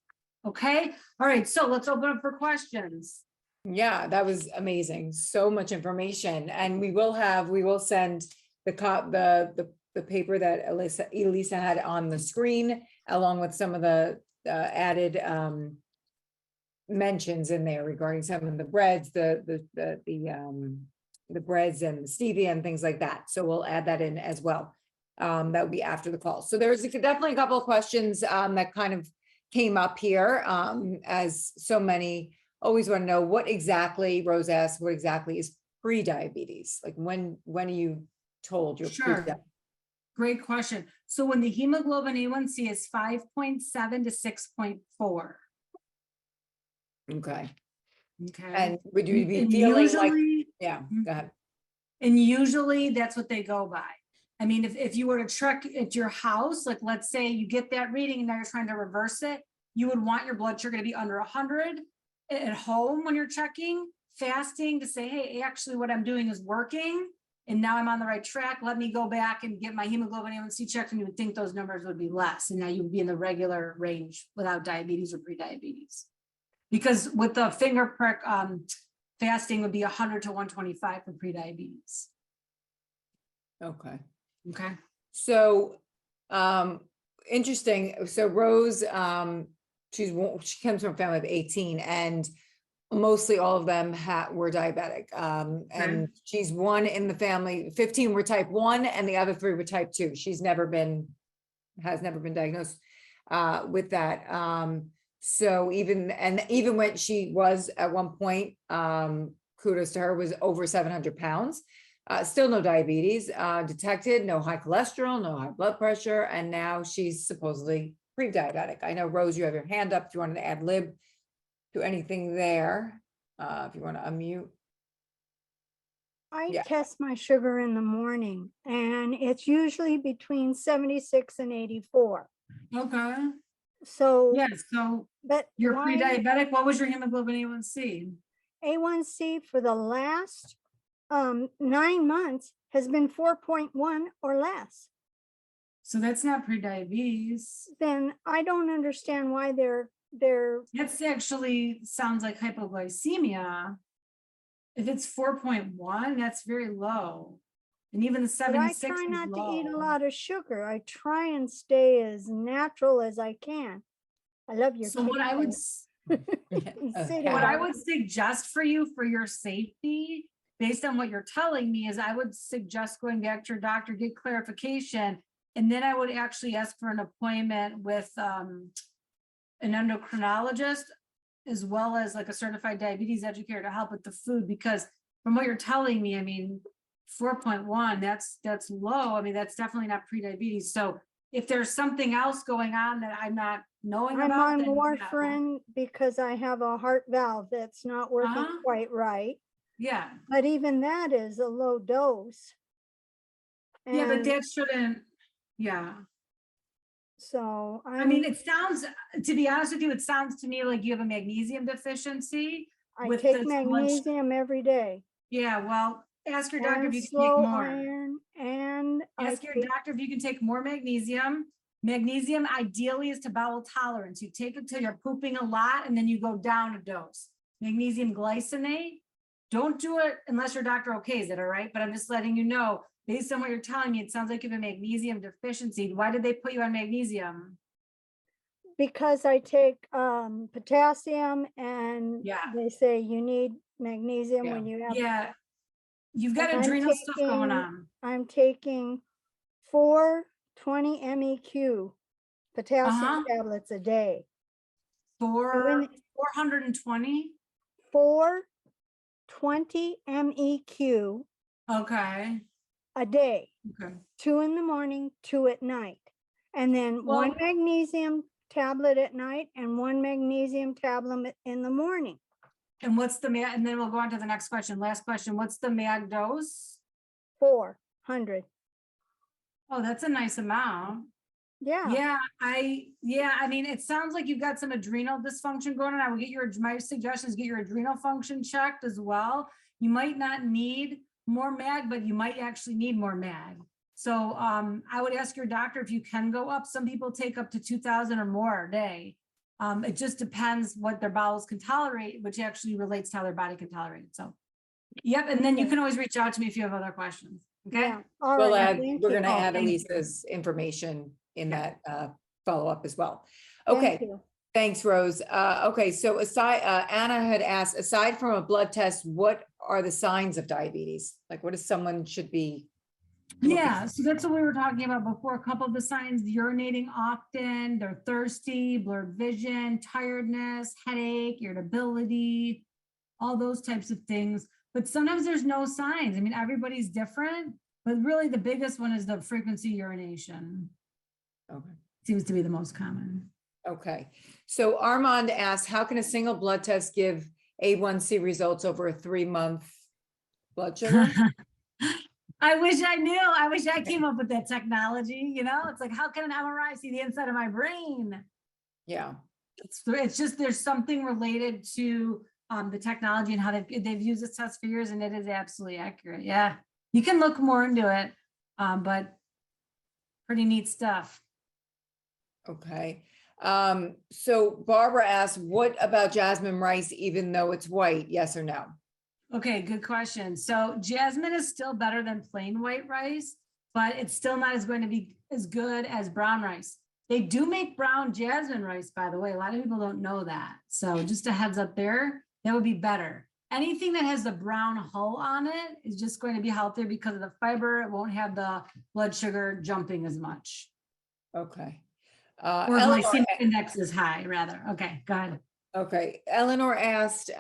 Okay. All right. So let's open up for questions. Yeah, that was amazing. So much information. And we will send the paper that Elissa had on the screen, along with some of the added mentions in there regarding some of the breads, the breads and the stevia and things like that. So we'll add that in as well. That would be after the call. So there's definitely a couple of questions that kind of came up here, as so many always want to know what exactly, Rose asked, what exactly is pre-diabetes? Like when are you told you're Sure. Great question. So when the hemoglobin A1C is 5.7 to 6.4. Okay. Okay. And would you be And feeling usually, yeah, go ahead. And usually that's what they go by. I mean, if you were to check at your house, like let's say you get that reading and now you're trying to reverse it, you would want your blood sugar to be under 100 at home when you're checking fasting to say, hey, actually what I'm doing is working and now I'm on the right track. Let me go back and get my hemoglobin A1C checked, and you would think those numbers would be less. And now you would be in the regular range without diabetes or pre-diabetes. Because with the finger prick, fasting would be 100 to 125 for pre-diabetes. Okay. Okay. So, interesting. So Rose, she comes from a family of 18, and mostly all of them were diabetic. And she's one in the family, 15 were type 1 and the other 3 were type 2. Has never been diagnosed with that. So even when she was at one point, kudos to her, was over 700 pounds, still no diabetes detected, no high cholesterol, no high blood pressure. And now she's supposedly pre-diabetic. I know, Rose, you have your hand up if you wanted to add lib to anything there. If you want to unmute. I test my sugar in the morning and it's usually between 76 and 84. Okay. So, yes. So, but you're pre-diabetic. What was your hemoglobin A1C? A1C for the last 9 months has been 4.1 or less. So that's not pre-diabetes. Then I don't understand why they're. That's actually sounds like hypoglycemia. If it's 4.1, that's very low. And even the 76 I try not to eat a lot of sugar. I try and stay as natural as I can. I love your. So what I would suggest for you, for your safety, based on what you're telling me, is I would suggest going back to your doctor, get clarification, and then I would actually ask for an appointment with an endocrinologist, as well as like a certified diabetes educator to help with the food, because from what you're telling me, I mean, 4.1, that's low. I mean, that's definitely not pre-diabetes. So if there's something else going on that I'm not knowing about. I'm on warfarin because I have a heart valve that's not working quite right. Yeah. But even that is a low dose. And yeah, but that shouldn't, yeah. So I mean, it sounds, to be honest with you, it sounds to me like you have a magnesium deficiency. I with take this much. magnesium every day. Yeah, well, ask your doctor And if you can take slow more. iron, and I Ask your take, doctor if you can take more magnesium. Magnesium ideally is to bowel tolerance. You take it till you're pooping a lot and then you go down a dose. Magnesium glycinate, don't do it unless your doctor okays it, all right? But I'm just letting you know, based on what you're telling me, it sounds like you have a magnesium deficiency. Why did they put you on magnesium? because I take potassium, and Yeah. they say you need magnesium Yeah. when you have. Yeah, you've got And adrenal stuff going on. I'm taking 420 MEQ potassium Uh-huh. tablets a day. For 420. 420 MEQ Okay. a day, Okay. 2 in the morning, 2 at night. And then one Well- magnesium tablet at night and one magnesium tablet in the morning. And what's the mag, and then we'll go on to the next question. Last question. What's the mag dose? 400. Oh, that's a nice amount. Yeah. Yeah, I mean, it sounds like you've got some adrenal dysfunction going on. I would get my suggestion is get your adrenal function checked as well. You might not need more mag, but you might actually need more mag. So I would ask your doctor if you can go up. Some people take up to 2,000 or more a day. It just depends what their bowels can tolerate, which actually relates to how their body can tolerate it. So, yep. And then you Okay. can always reach out to me if you have other questions. Okay. Yeah. All We'll right. add, Thank we're you. gonna add thank you. Elisa's information in Yeah. that follow-up as well. Thank Okay, you. thanks, Rose. Okay, so aside, Anna had asked, aside from a blood test, what are the signs of diabetes? Like, what does someone should be? looking Yeah, so that's what we were talking about before. A couple of the signs: urinating often, they're thirsty, blurred vision, tiredness, headache, irritability, all those types of things. But sometimes there's no signs. I mean, everybody's different, but really the biggest one is the frequency urination. Okay. Seems to be the most common. Okay, so Armand asked, how can a single blood test give A1C results over a 3-month blood sugar? I wish I knew. I wish I came up with that technology. You know, it's like, how can an MRI see the inside of my brain? Yeah, It's just there's something related to the technology and how they've used this test for years, and it is absolutely accurate. Yeah, you can look more into it, but pretty neat stuff. okay. So Barbara asked, what about jasmine rice, even though it's white? Yes or no? Okay, good question. So jasmine is still better than plain white rice, but it's still not as going to be as good as brown rice. They do make brown jasmine rice, by the way. A lot of people don't know that. So just a heads up there, that would be better. Anything that has the brown hull on it is just going to be healthier because of the fiber. It won't have the blood sugar jumping as much. Okay. Or Eleanor, glycemic index is high, rather. Okay, go ahead. okay, Eleanor asked,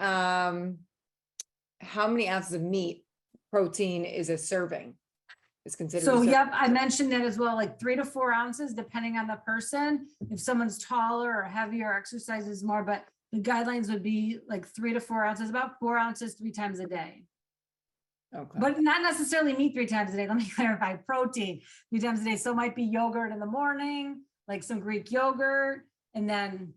how many ounces of meat protein is a serving? Is considered. a So, serving? yep, I mentioned that as well, like 3 to 4 ounces, depending on the person. If someone's taller or heavier, exercises more, but the guidelines would be like 3 to 4 ounces, about 4 ounces 3 times a day. Okay. But not necessarily meat 3 times a day. Let me clarify, protein 3 times a day. So it might be yogurt in the morning, like some Greek yogurt, and then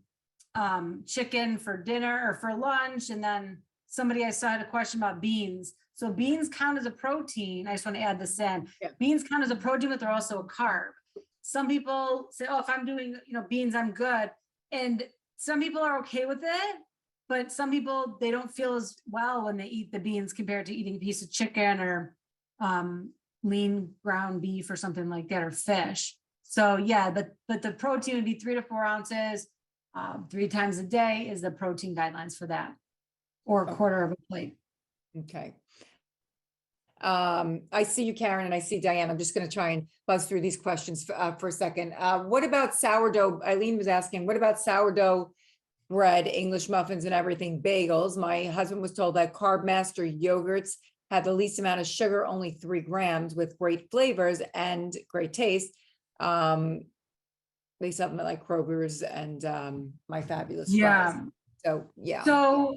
chicken for dinner or for lunch. And then somebody I saw had a question about beans. So beans count as a protein. I just want to add this in. Yeah. Beans count as a protein, but they're also a carb. Some people say, oh, if I'm doing, beans, I'm good. And some people are okay with it, but some people, they don't feel as well when they eat the beans compared to eating a piece of chicken or lean ground beef or something like that, or fish. So yeah, but the protein would be 3 to 4 ounces, 3 times a day is the protein guidelines for that, or a quarter of a plate. Okay. I see you, Karen, and I see Diane. I'm just going to try and buzz through these questions for a second. What about sourdough? Eileen was asking, what about sourdough bread, English muffins and everything, bagels? My husband was told that Carb Master yogurts have the least amount of sugar, only 3 grams, with great flavors and great taste. They supplement like Kroger's and My Fabulous Fries. So yeah. So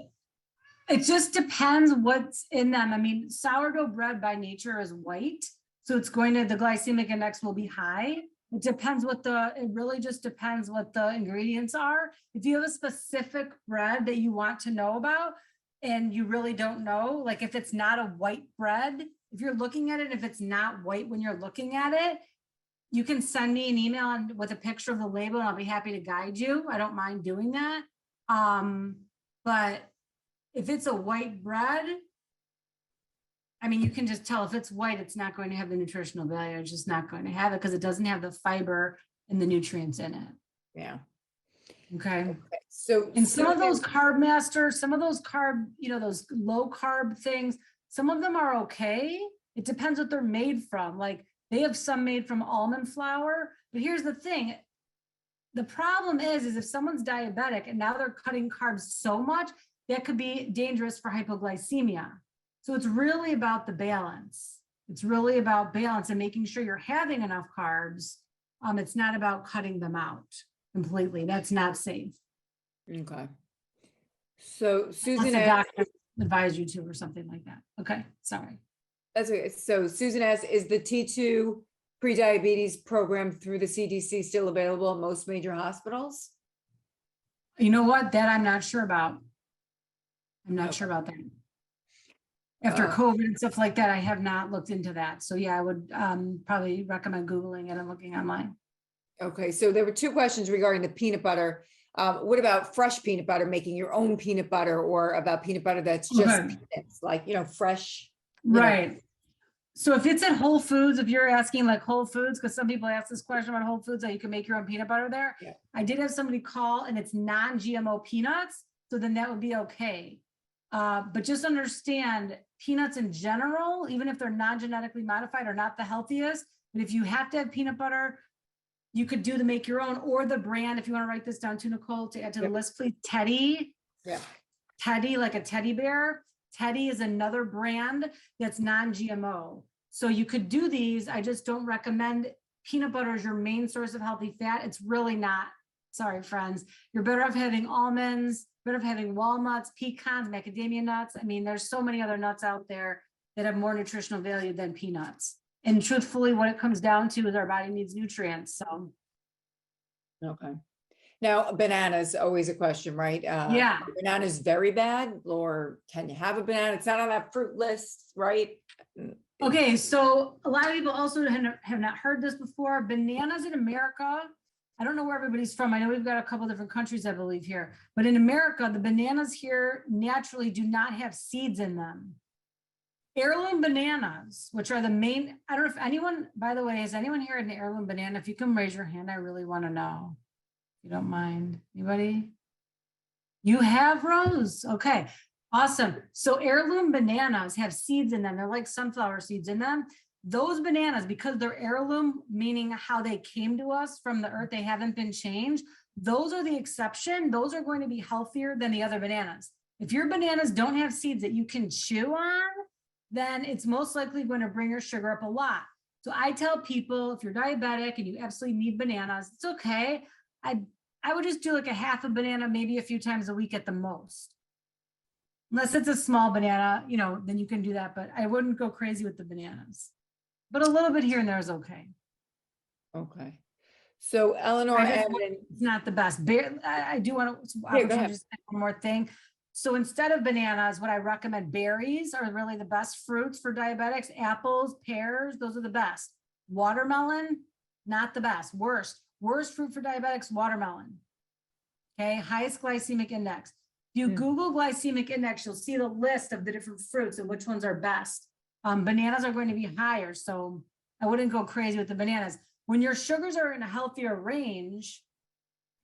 it just depends what's in them. I mean, sourdough bread by nature is white, so it's going to, the glycemic index will be high. It depends it really just depends what the ingredients are. If you have a specific bread that you want to know about, and you really don't know, like if it's not a white bread, if you're looking at it, if it's not white when you're looking at it, you can send me an email with a picture of the label and I'll be happy to guide you. I don't mind doing that. But if it's a white bread, I mean, you can just tell if it's white, it's not going to have the nutritional value. It's just not going to have it because it doesn't have the fiber and the nutrients in it. Yeah. Okay. Okay. So, And some of those carb masters, some of those carb, those low carb things, some of them are okay. It depends what they're made from. Like they have some made from almond flour, but here's the thing. The problem is if someone's diabetic and now they're cutting carbs so much, that could be dangerous for hypoglycemia. So it's really about the balance. It's really about balance and making sure you're having enough carbs. It's not about cutting them out completely. That's not safe. okay. So Unless Susan the asks, doctor advised you to or something like that. Okay, sorry. that's okay. So Susan asks, is the T2 pre-diabetes program through the CDC still available at most major hospitals? You know what? That I'm not sure about. I'm not Okay. sure about that. After COVID and stuff like that, I have not looked into that. So yeah, I would probably recommend Googling it and looking online. Okay, so there were two questions regarding the peanut butter. What about fresh peanut butter, making your own peanut butter, or about peanut butter that's just Okay. peanuts, like, fresh? know. Right. So if it's at Whole Foods, if you're asking like Whole Foods, because some people ask this question about Whole Foods, that you can make your own peanut butter there. Yeah. I did have somebody call and it's non-GMO peanuts. So then that would be okay. But just understand peanuts in general, even if they're non-genetically modified, are not the healthiest. But if you have to have peanut butter, you could do the make your own or the brand. If you want to write this down too, Nicole, to add to the Yep. list, please. Teddy. Yeah. Teddy, like a teddy bear. Teddy is another brand that's non-GMO. So you could do these. I just don't recommend peanut butter as your main source of healthy fat. It's really not. Sorry, friends. You're better off having almonds, better off having walnuts, pecans, macadamia nuts. I mean, there's so many other nuts out there that have more nutritional value than peanuts. And truthfully, what it comes down to is our body needs nutrients. So Okay. Now, bananas, always a question, right? Yeah. Are bananas very bad, or can you have a banana? It's not on that fruit list, right? okay, so a lot of people also have not heard this before. Bananas in America, I don't know where everybody's from. I know we've got a couple different countries, I believe, here. But in America, the bananas here naturally do not have seeds in them. Heirloom bananas, which are the main, I don't know if anyone, by the way, is anyone here an heirloom banana? If you can raise your hand, I really want to know. If you don't mind. Anybody? You have, Rose? Okay, awesome. So heirloom bananas have seeds in them. They're like sunflower seeds in them. Those bananas, because they're heirloom, meaning how they came to us from the earth, they haven't been changed. Those are the exception. Those are going to be healthier than the other bananas. If your bananas don't have seeds that you can chew on, then it's most likely going to bring your sugar up a lot. So I tell people, if you're diabetic and you absolutely need bananas, it's okay. I would just do like a half a banana, maybe a few times a week at the most. Unless it's a small banana, then you can do that, but I wouldn't go crazy with the bananas. But a little bit here and there is okay. Okay. So Eleanor added, It's not the best. I do want to Yeah, go ahead. just say one more thing. So instead of bananas, what I recommend, berries are really the best fruits for diabetics. Apples, pears, those are the best. Watermelon, not the best. Worst fruit for diabetics, watermelon. Okay, highest glycemic index. If you Google glycemic index, you'll see the list of the different fruits and which ones are best. Bananas are going to be higher, so I wouldn't go crazy with the bananas. When your sugars are in a healthier range,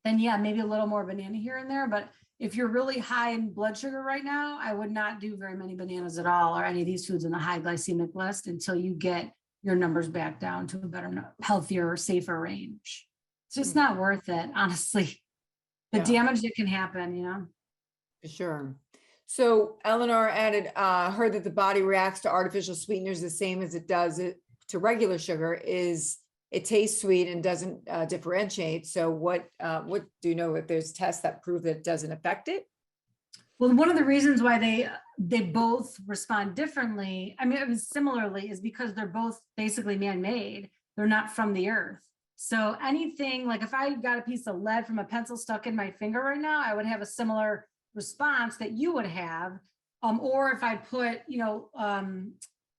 then yeah, maybe a little more banana here and there. But if you're really high in blood sugar right now, I would not do very many bananas at all, or any of these foods in the high glycemic list until you get your numbers back down to a better, healthier, safer range. It's just not worth it, honestly. The damage that can happen, For sure. So Eleanor added, heard that the body reacts to artificial sweeteners the same as it does to regular sugar. It tastes sweet and doesn't differentiate. So what do you know if there's tests that prove that it doesn't affect it? Well, one of the reasons why they both respond differently, I mean, similarly, is because they're both basically man-made. They're not from the earth. So anything, like if I got a piece of lead from a pencil stuck in my finger right now, I would have a similar response that you would have. Or if I put,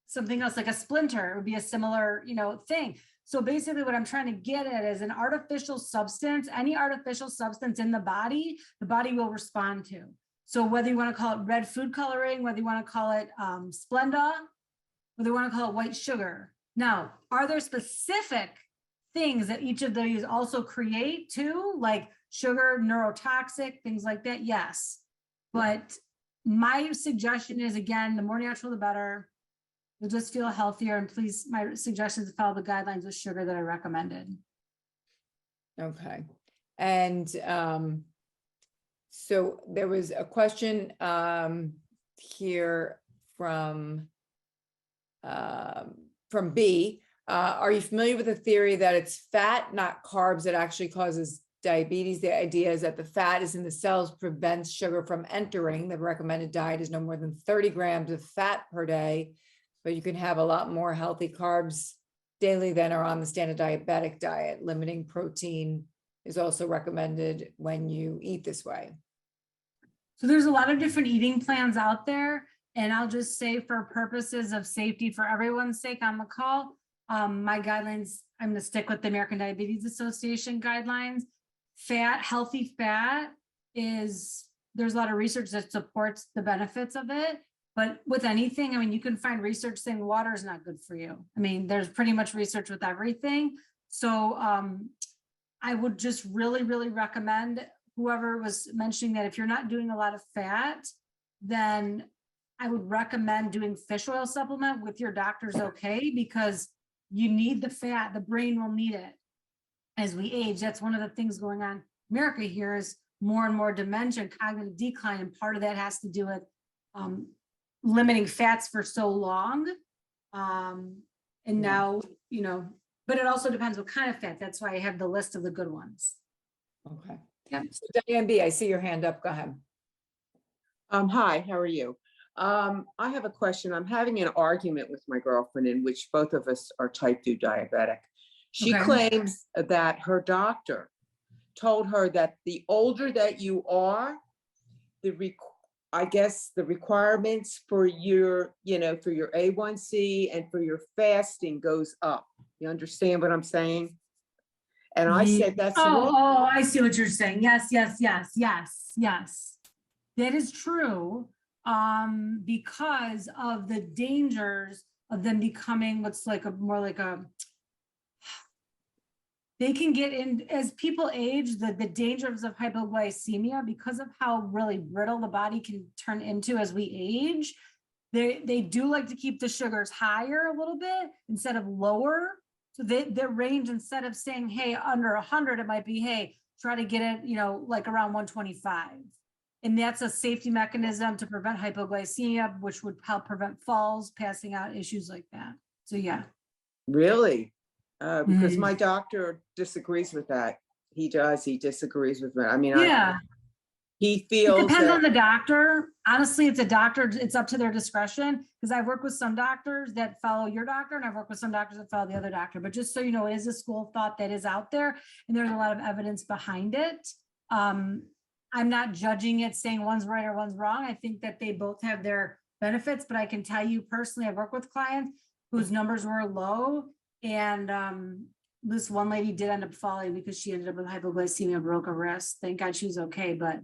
something else like a splinter, it would be a similar, thing. So basically what I'm trying to get at is an artificial substance, any artificial substance in the body will respond to. So whether you want to call it red food coloring, whether you want to call it Splenda, whether you want to call it white sugar. Now, are there specific things that each of these also create too, like sugar, neurotoxic, things like that? Yes. But my suggestion is, again, the more natural, the better. You'll just feel healthier. And please, my suggestion is to follow the guidelines with sugar that I recommended. Okay. And so there was a question here from B. Are you familiar with the theory that it's fat, not carbs, that actually causes diabetes? The idea is that the fat is in the cells, prevents sugar from entering. The recommended diet is no more than 30 grams of fat per day, but you can have a lot more healthy carbs daily than are on the standard diabetic diet. Limiting protein is also recommended when you eat this way. So there's a lot of different eating plans out there. And I'll just say, for purposes of safety, for everyone's sake on the call, my guidelines, I'm going to stick with the American Diabetes Association guidelines. Healthy fat there's a lot of research that supports the benefits of it. But with anything, I mean, you can find research saying water is not good for you. I mean, there's pretty much research with everything. So I would just really, really recommend whoever was mentioning that if you're not doing a lot of fat, then I would recommend doing fish oil supplement with your doctor's okay, because you need the fat, the brain will need it as we age. That's one of the things going on in America here, is more and more dementia and cognitive decline. And part of that has to do with limiting fats for so long. And now, but it also depends what kind of fat. That's why I have the list of the good ones. Okay. Yep. So Diane B, I see your hand up. Go ahead. Hi, how are you? I have a question. I'm having an argument with my girlfriend in which both of us are type 2 diabetic. She Okay. claims that her doctor told her that the older that you are, I guess the requirements for your, for your A1C and for your fasting goes up. You understand what I'm saying? And I said, that's wrong. Oh, I see what you're saying. Yes. That is true. Because of the dangers of them becoming what's like they can get in as people age, the dangers of hypoglycemia, because of how really brittle the body can turn into as we age. They do like to keep the sugars higher a little bit instead of lower. So their range, instead of saying, hey, under 100, it might be, hey, try to get it, like around 125. And that's a safety mechanism to prevent hypoglycemia, which would help prevent falls, passing out, issues like that. So yeah. Really? Because my doctor disagrees with that. He disagrees with me. I mean, Yeah. He feels it depends that, on the doctor. Honestly, it's a doctor, it's up to their discretion, because I've worked with some doctors that follow your doctor, and I've worked with some doctors that follow the other doctor. But just so you know, it is a school of thought that is out there, and there's a lot of evidence behind it. I'm not judging it, saying one's right or one's wrong. I think that they both have their benefits, but I can tell you personally, I've worked with clients whose numbers were low, and this one lady did end up falling because she ended up with hypoglycemia, broke a wrist. Thank God she was okay, but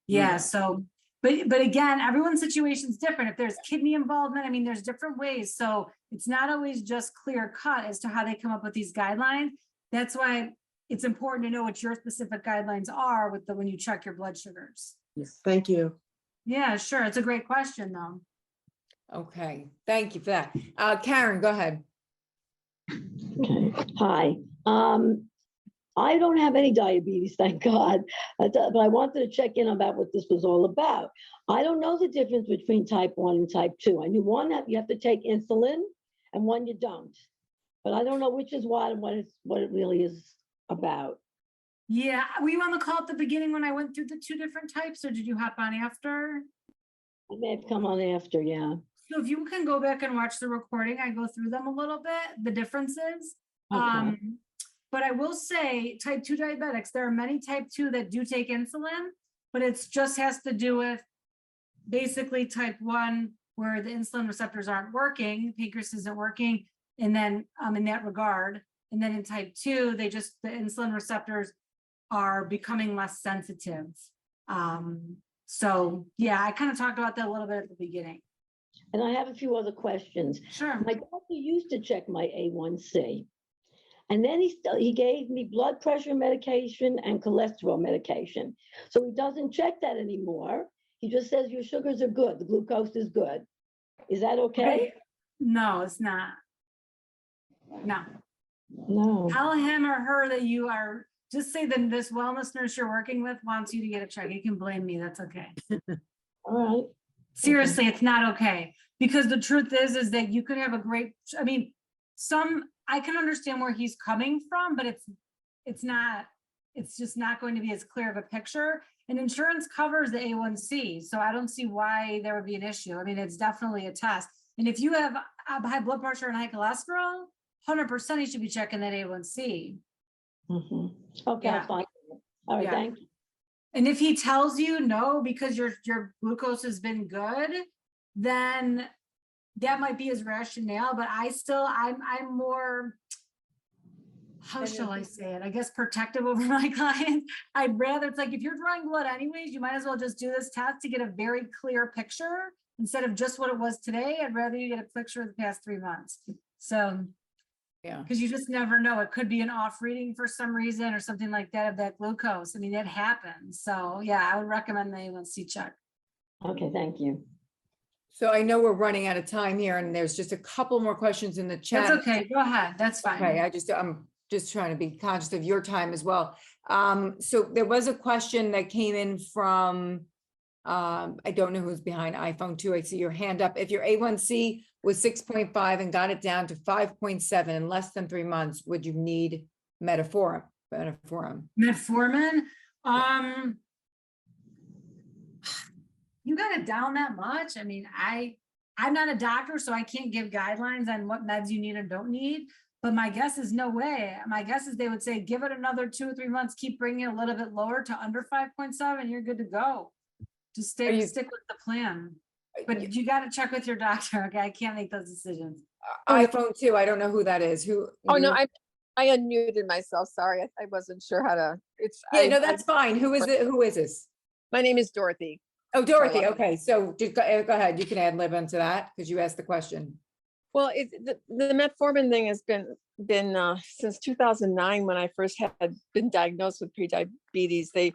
yeah. So, but again, everyone's situation is different. If there's kidney involvement, I mean, there's different ways. So it's not always just clear cut as to how they come up with these guidelines. That's why it's important to know what your specific guidelines are when you check your blood sugars. yes, thank you. Yeah, sure. It's a great question though. Okay, thank you for that. Karen, go ahead. Hi. I don't have any diabetes, thank God, but I wanted to check in about what this was all about. I don't know the difference between type 1 and type 2. I knew one that you have to take insulin and one you don't, but I don't know which is what and what it really is about. Yeah. Were you on the call at the beginning when I went through the two different types, or did you hop on after? I may have come on after, yeah. So if you can go back and watch the recording, I go through them a little bit, the differences. Okay. But I will say type 2 diabetics, there are many type 2 that do take insulin, but it's just has to do with basically type 1, where the insulin receptors aren't working, pancreas isn't working, and then in that regard. And then in type 2, the insulin receptors are becoming less sensitive. So yeah, I kind of talked about that a little bit at the beginning. And I have a few other questions. Sure. My doctor used to check my A1C. And then he gave me blood pressure medication and cholesterol medication. So he doesn't check that anymore. He just says your sugars are good, the glucose is good. Is that okay? No, it's not. No. No. Tell him or her that you are, just say that this wellness nurse you're working with wants you to get a check. You can blame me, that's okay. All right. Seriously, it's not okay. Because the truth is that you could have a great, I mean, I can understand where he's coming from, but it's just not going to be as clear of a picture. And insurance covers the A1C, so I don't see why there would be an issue. I mean, it's definitely a test. And if you have high blood pressure and high cholesterol, 100% you should be checking that A1C. Mhm. Okay, Yeah. fine. All right, Yeah. thank you. And if he tells you no, because your glucose has been good, then that might be his rationale, but I'm more, how shall I say it? I guess protective over my clients. I'd rather, it's like, if you're drawing blood anyways, you might as well just do this test to get a very clear picture instead of just what it was today. I'd rather you get a picture of the past 3 months. So, Yeah. because you just never know. It could be an off reading for some reason or something like that of that glucose. I mean, it happens. So yeah, I would recommend the A1C check. Okay, thank you. So I know we're running out of time here and there's just a couple more questions in the chat. That's okay. Go ahead. That's fine. Okay, I'm just trying to be conscious of your time as well. So there was a question that came in from, I don't know who's behind iPhone 2. I see your hand up. If your A1C was 6.5 and got it down to 5.7 in less than 3 months, would you need metformin? Metformin, you got it down that much? I mean, I'm not a doctor, so I can't give guidelines on what meds you need or don't need, but my guess is no way. My guess is they would say, give it another 2 or 3 months, keep bringing it a little bit lower to under 5.7, you're good to go. Just stick with the plan. But you got to check with your doctor. Okay, I can't make those decisions. iPhone 2, I don't know who that is. Oh, no, I unmuted myself. Sorry, I wasn't sure how to, Yeah, no, that's fine. Who is it? Who is this? my name is Dorothy. Oh, Dorothy. Charlotte. Okay, so just go ahead. You can ad lib into that because you asked the question. Well, the metformin thing has been since 2009 when I first had been diagnosed with prediabetes. We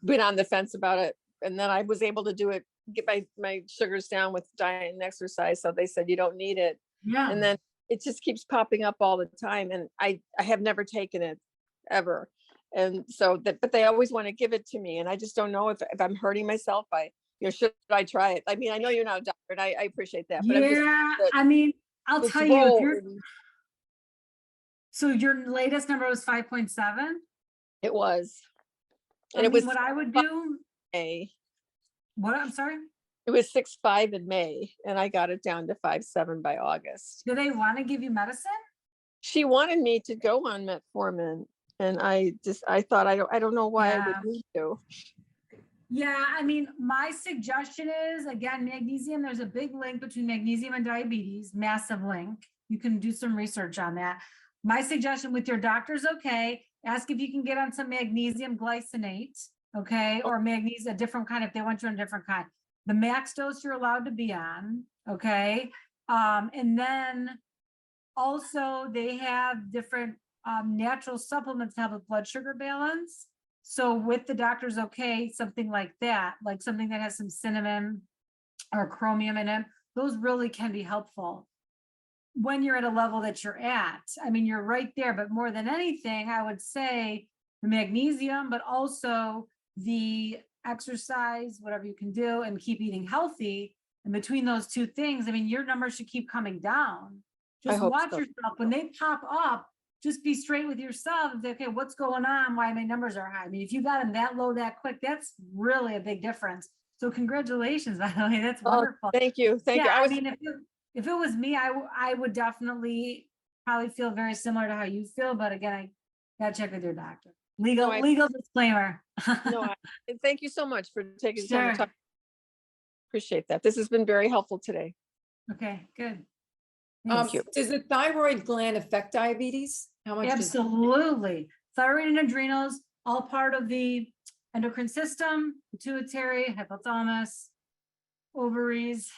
went on the fence about it, and then I was able to do it, get my sugars down with diet and exercise. So they said you don't need it, Yeah. and then it just keeps popping up all the time, and I have never taken it ever. And so but they always want to give it to me, and I just don't know if I'm hurting myself by, should I try it? I mean, I know you're not a doctor, and I appreciate that, but Yeah, I mean, I'll tell you, so your latest number was 5.7. it was, I and mean, it was what I would do, May. what, I'm sorry? It was 6.5 in May, and I got it down to 5.7 by August. Do they want to give you medicine? She wanted me to go on metformin, and I thought I don't know why I Yeah. would need to. Yeah, I mean, my suggestion is, again, magnesium, there's a big link between magnesium and diabetes, massive link. You can do some research on that. My suggestion with your doctor's okay, ask if you can get on some magnesium glycinate, okay? Or magnesium, a different kind, if they want you on a different kind. The max dose you're allowed to be on, okay? And then also they have different natural supplements to have a blood sugar balance. So with the doctor's okay, something like that, like something that has some cinnamon or chromium in it, those really can be helpful when you're at a level that you're at. I mean, you're right there, but more than anything, I would say the magnesium, but also the exercise, whatever you can do, and keep eating healthy. And between those two things, I mean, your numbers should keep coming down. Just hope watch so. yourself when they pop up. Just be straight with yourself and say, okay, what's going on? Why my numbers are high? I mean, if you got them that low, that quick, that's really a big difference. So congratulations, by the way, that's wonderful. Thank you. Thank you. Yeah, I was, mean, if it was me, I would definitely probably feel very similar to how you feel, but again, I gotta check with your doctor. Legal disclaimer. no, thank you so much for taking the time to Sure. talk. Appreciate that. This has been very helpful today. Okay, good. Thank you. Does the thyroid gland affect diabetes? How much does? Absolutely. Thyroid and adrenals, all part of the endocrine system, pituitary, hypothalamus, ovaries,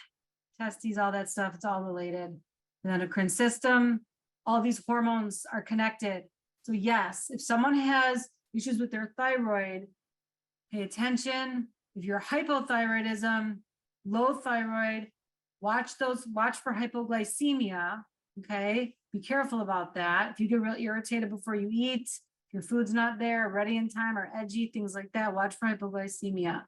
testes, all that stuff. It's all related. The endocrine system, all these hormones are connected. So yes, if someone has issues with their thyroid, pay attention. If you're hypothyroidism, low thyroid, watch for hypoglycemia. Okay, be careful about that. If you get real irritated before you eat, if your food's not there, ready in time, or edgy, things like that, watch for hypoglycemia.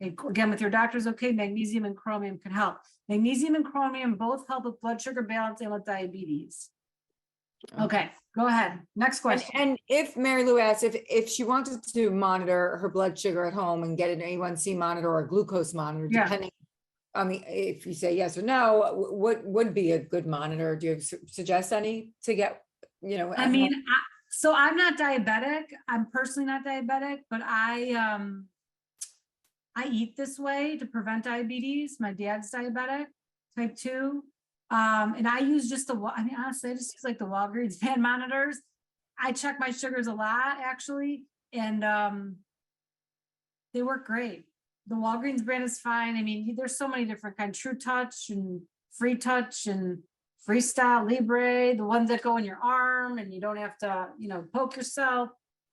Okay, again, with your doctors, okay, magnesium and chromium can help. Magnesium and chromium both help with blood sugar balance and with diabetes. Okay, go ahead. Next And, question. and if Mary Lou asked if she wanted to monitor her blood sugar at home and get an A1C monitor or a glucose monitor, Yeah. depending on if you say yes or no, what would be a good monitor? Do you suggest any to get, you know? I at mean, home? so I'm not diabetic. I'm personally not diabetic, but I eat this way to prevent diabetes. My dad's diabetic, type 2. And I use just I mean, honestly, I just use like the Walgreens hand monitors. I check my sugars a lot actually, and they work great. The Walgreens brand is fine. I mean, there's so many different kinds, True Touch and Free Touch and Freestyle Libre, the ones that go in your arm and you don't have to, you know, poke yourself.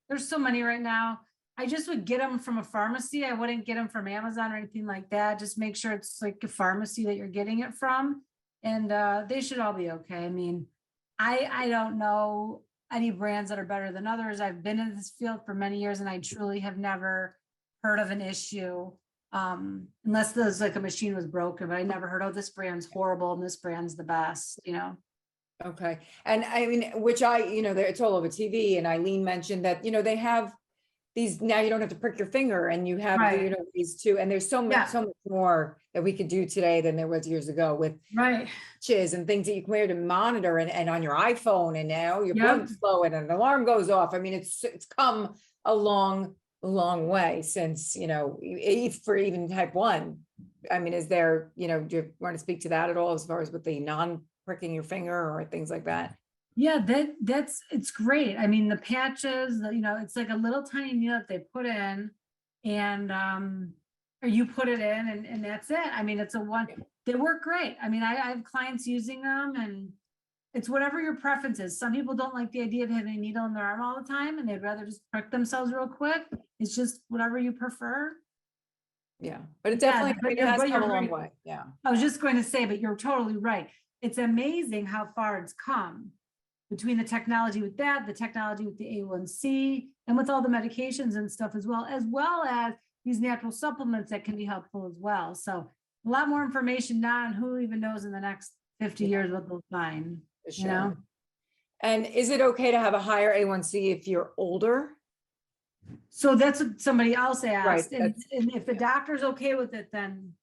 There's so many right now. I just would get them from a pharmacy. I wouldn't get them from Amazon or anything like that. Just make sure it's like a pharmacy that you're getting it from. And they should all be okay. I mean, I don't know any brands that are better than others. I've been in this field for many years and I truly have never heard of an issue. Unless there's like a machine was broken, but I never heard, oh, this brand's horrible and this brand's the best, you know? Okay. And I mean, which you know, it's all over TV, and Eileen mentioned that, you know, they have these, now you don't have to prick your finger, and you have, Right. you know, these two, and there's so Yeah. much, so much more that we could do today than there was years ago with Right. watches and things that you can wear to monitor, and on your iPhone, and now your Yep. blood's flowing and an alarm goes off. I mean, it's come a long way since, you know, for even type 1. I mean, is there, you know, do you want to speak to that at all as far as with the non-pricking your finger or things like that? Yeah, it's great. I mean, the patches, you know, it's like a little tiny needle that they put in and or you put it in and that's it. I mean, they work great. I mean, I have clients using them and it's whatever your preference is. Some people don't like the idea of having a needle in their arm all the time and they'd rather just prick themselves real quick. It's just whatever you prefer. Yeah, but it Yeah, definitely, but it has but come a you're long right. way. Yeah. I was just going to say, but you're totally right. It's amazing how far it's come between the technology with that, the technology with the A1C, and with all the medications and stuff as well as these natural supplements that can be helpful as well. So a lot more information now, and who even knows in the next 50 years what they'll find, For you know? sure. And is it okay to have a higher A1C if you're older? So that's what somebody else asked. And that's- if the doctor's okay with it, then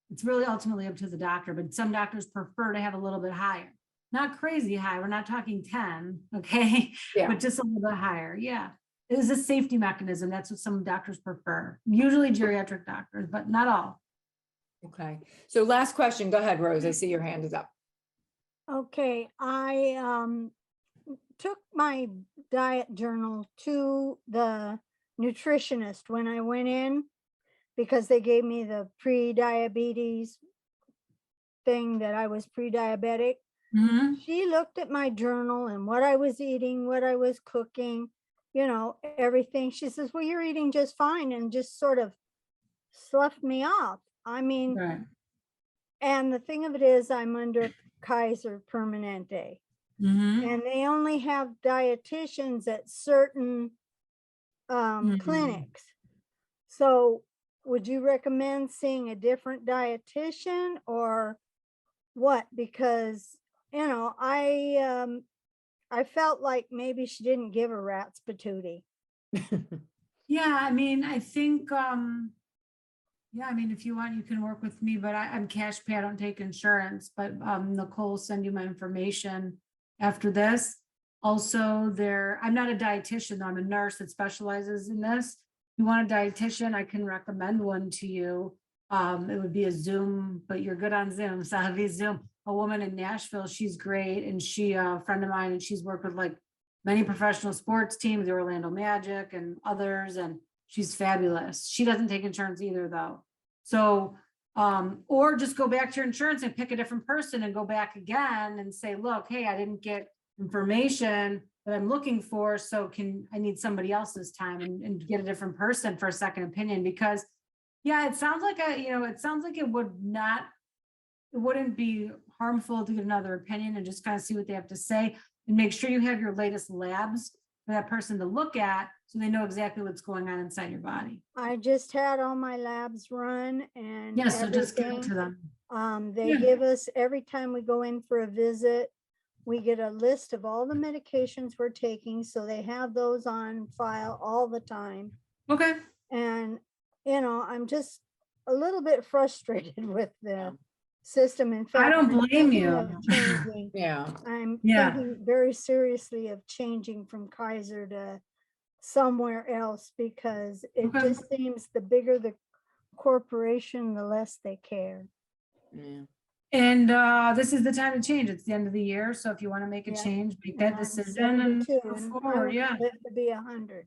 it's really ultimately up to the doctor, but some doctors prefer to have a little bit higher. Not crazy high, we're not talking 10, okay? Yeah. But just a little bit higher, yeah. It is a safety mechanism, that's what some doctors prefer. Usually geriatric doctors, but not all. Okay. So last question. Go ahead, Rose. I see your hand is up. Okay, I took my diet journal to the nutritionist when I went in because they gave me the pre-diabetes thing that I was pre-diabetic. Mhm. She looked at my journal and what I was eating, what I was cooking, you know, everything. She says, well, you're eating just fine, and just sort of sloughed me off. I mean, Right. and the thing of it is I'm under Kaiser Permanente. Mhm. And they only have dietitians at certain Mhm. clinics. So would you recommend seeing a different dietitian or what? Because, you know, I felt like maybe she didn't give a rat's patootie. Yeah, I mean, I think, yeah, I mean, if you want, you can work with me, but I'm cash pay, I don't take insurance, but Nicole will send you my information after this. Also, I'm not a dietitian, though. I'm a nurse that specializes in this. If you want a dietitian, I can recommend one to you. It would be a Zoom, but you're good on Zoom, so it'd be Zoom. A woman in Nashville, she's great, and she, a friend of mine, and she's worked with like many professional sports teams, the Orlando Magic and others, and she's fabulous. She doesn't take insurance either, though. So, or just go back to your insurance and pick a different person and go back again and say, look, hey, I didn't get information that I'm looking for, so I need somebody else this time, and get a different person for a second opinion, because yeah, it sounds like it sounds like it wouldn't be harmful to get another opinion and just kind of see what they have to say, and make sure you have your latest labs for that person to look at so they know exactly what's going on inside your body. I just had all my labs run and Yes, so just give it everything. to them. They Yeah. give us, every time we go in for a visit, we get a list of all the medications we're taking, so they have those on file all the time. Okay. And, I'm just a little bit frustrated with the system. In fact, don't I'm blame thinking you. of changing. Yeah. I'm Yeah. thinking very seriously of changing from Kaiser to somewhere else, because it Okay. just seems the bigger the corporation, the less they care. Yeah. And this is the time to change. It's the end of the year, so if you want to make a Yeah. change, make And that I'm decision and 72, go and I forward. want Yeah. to live to be 100.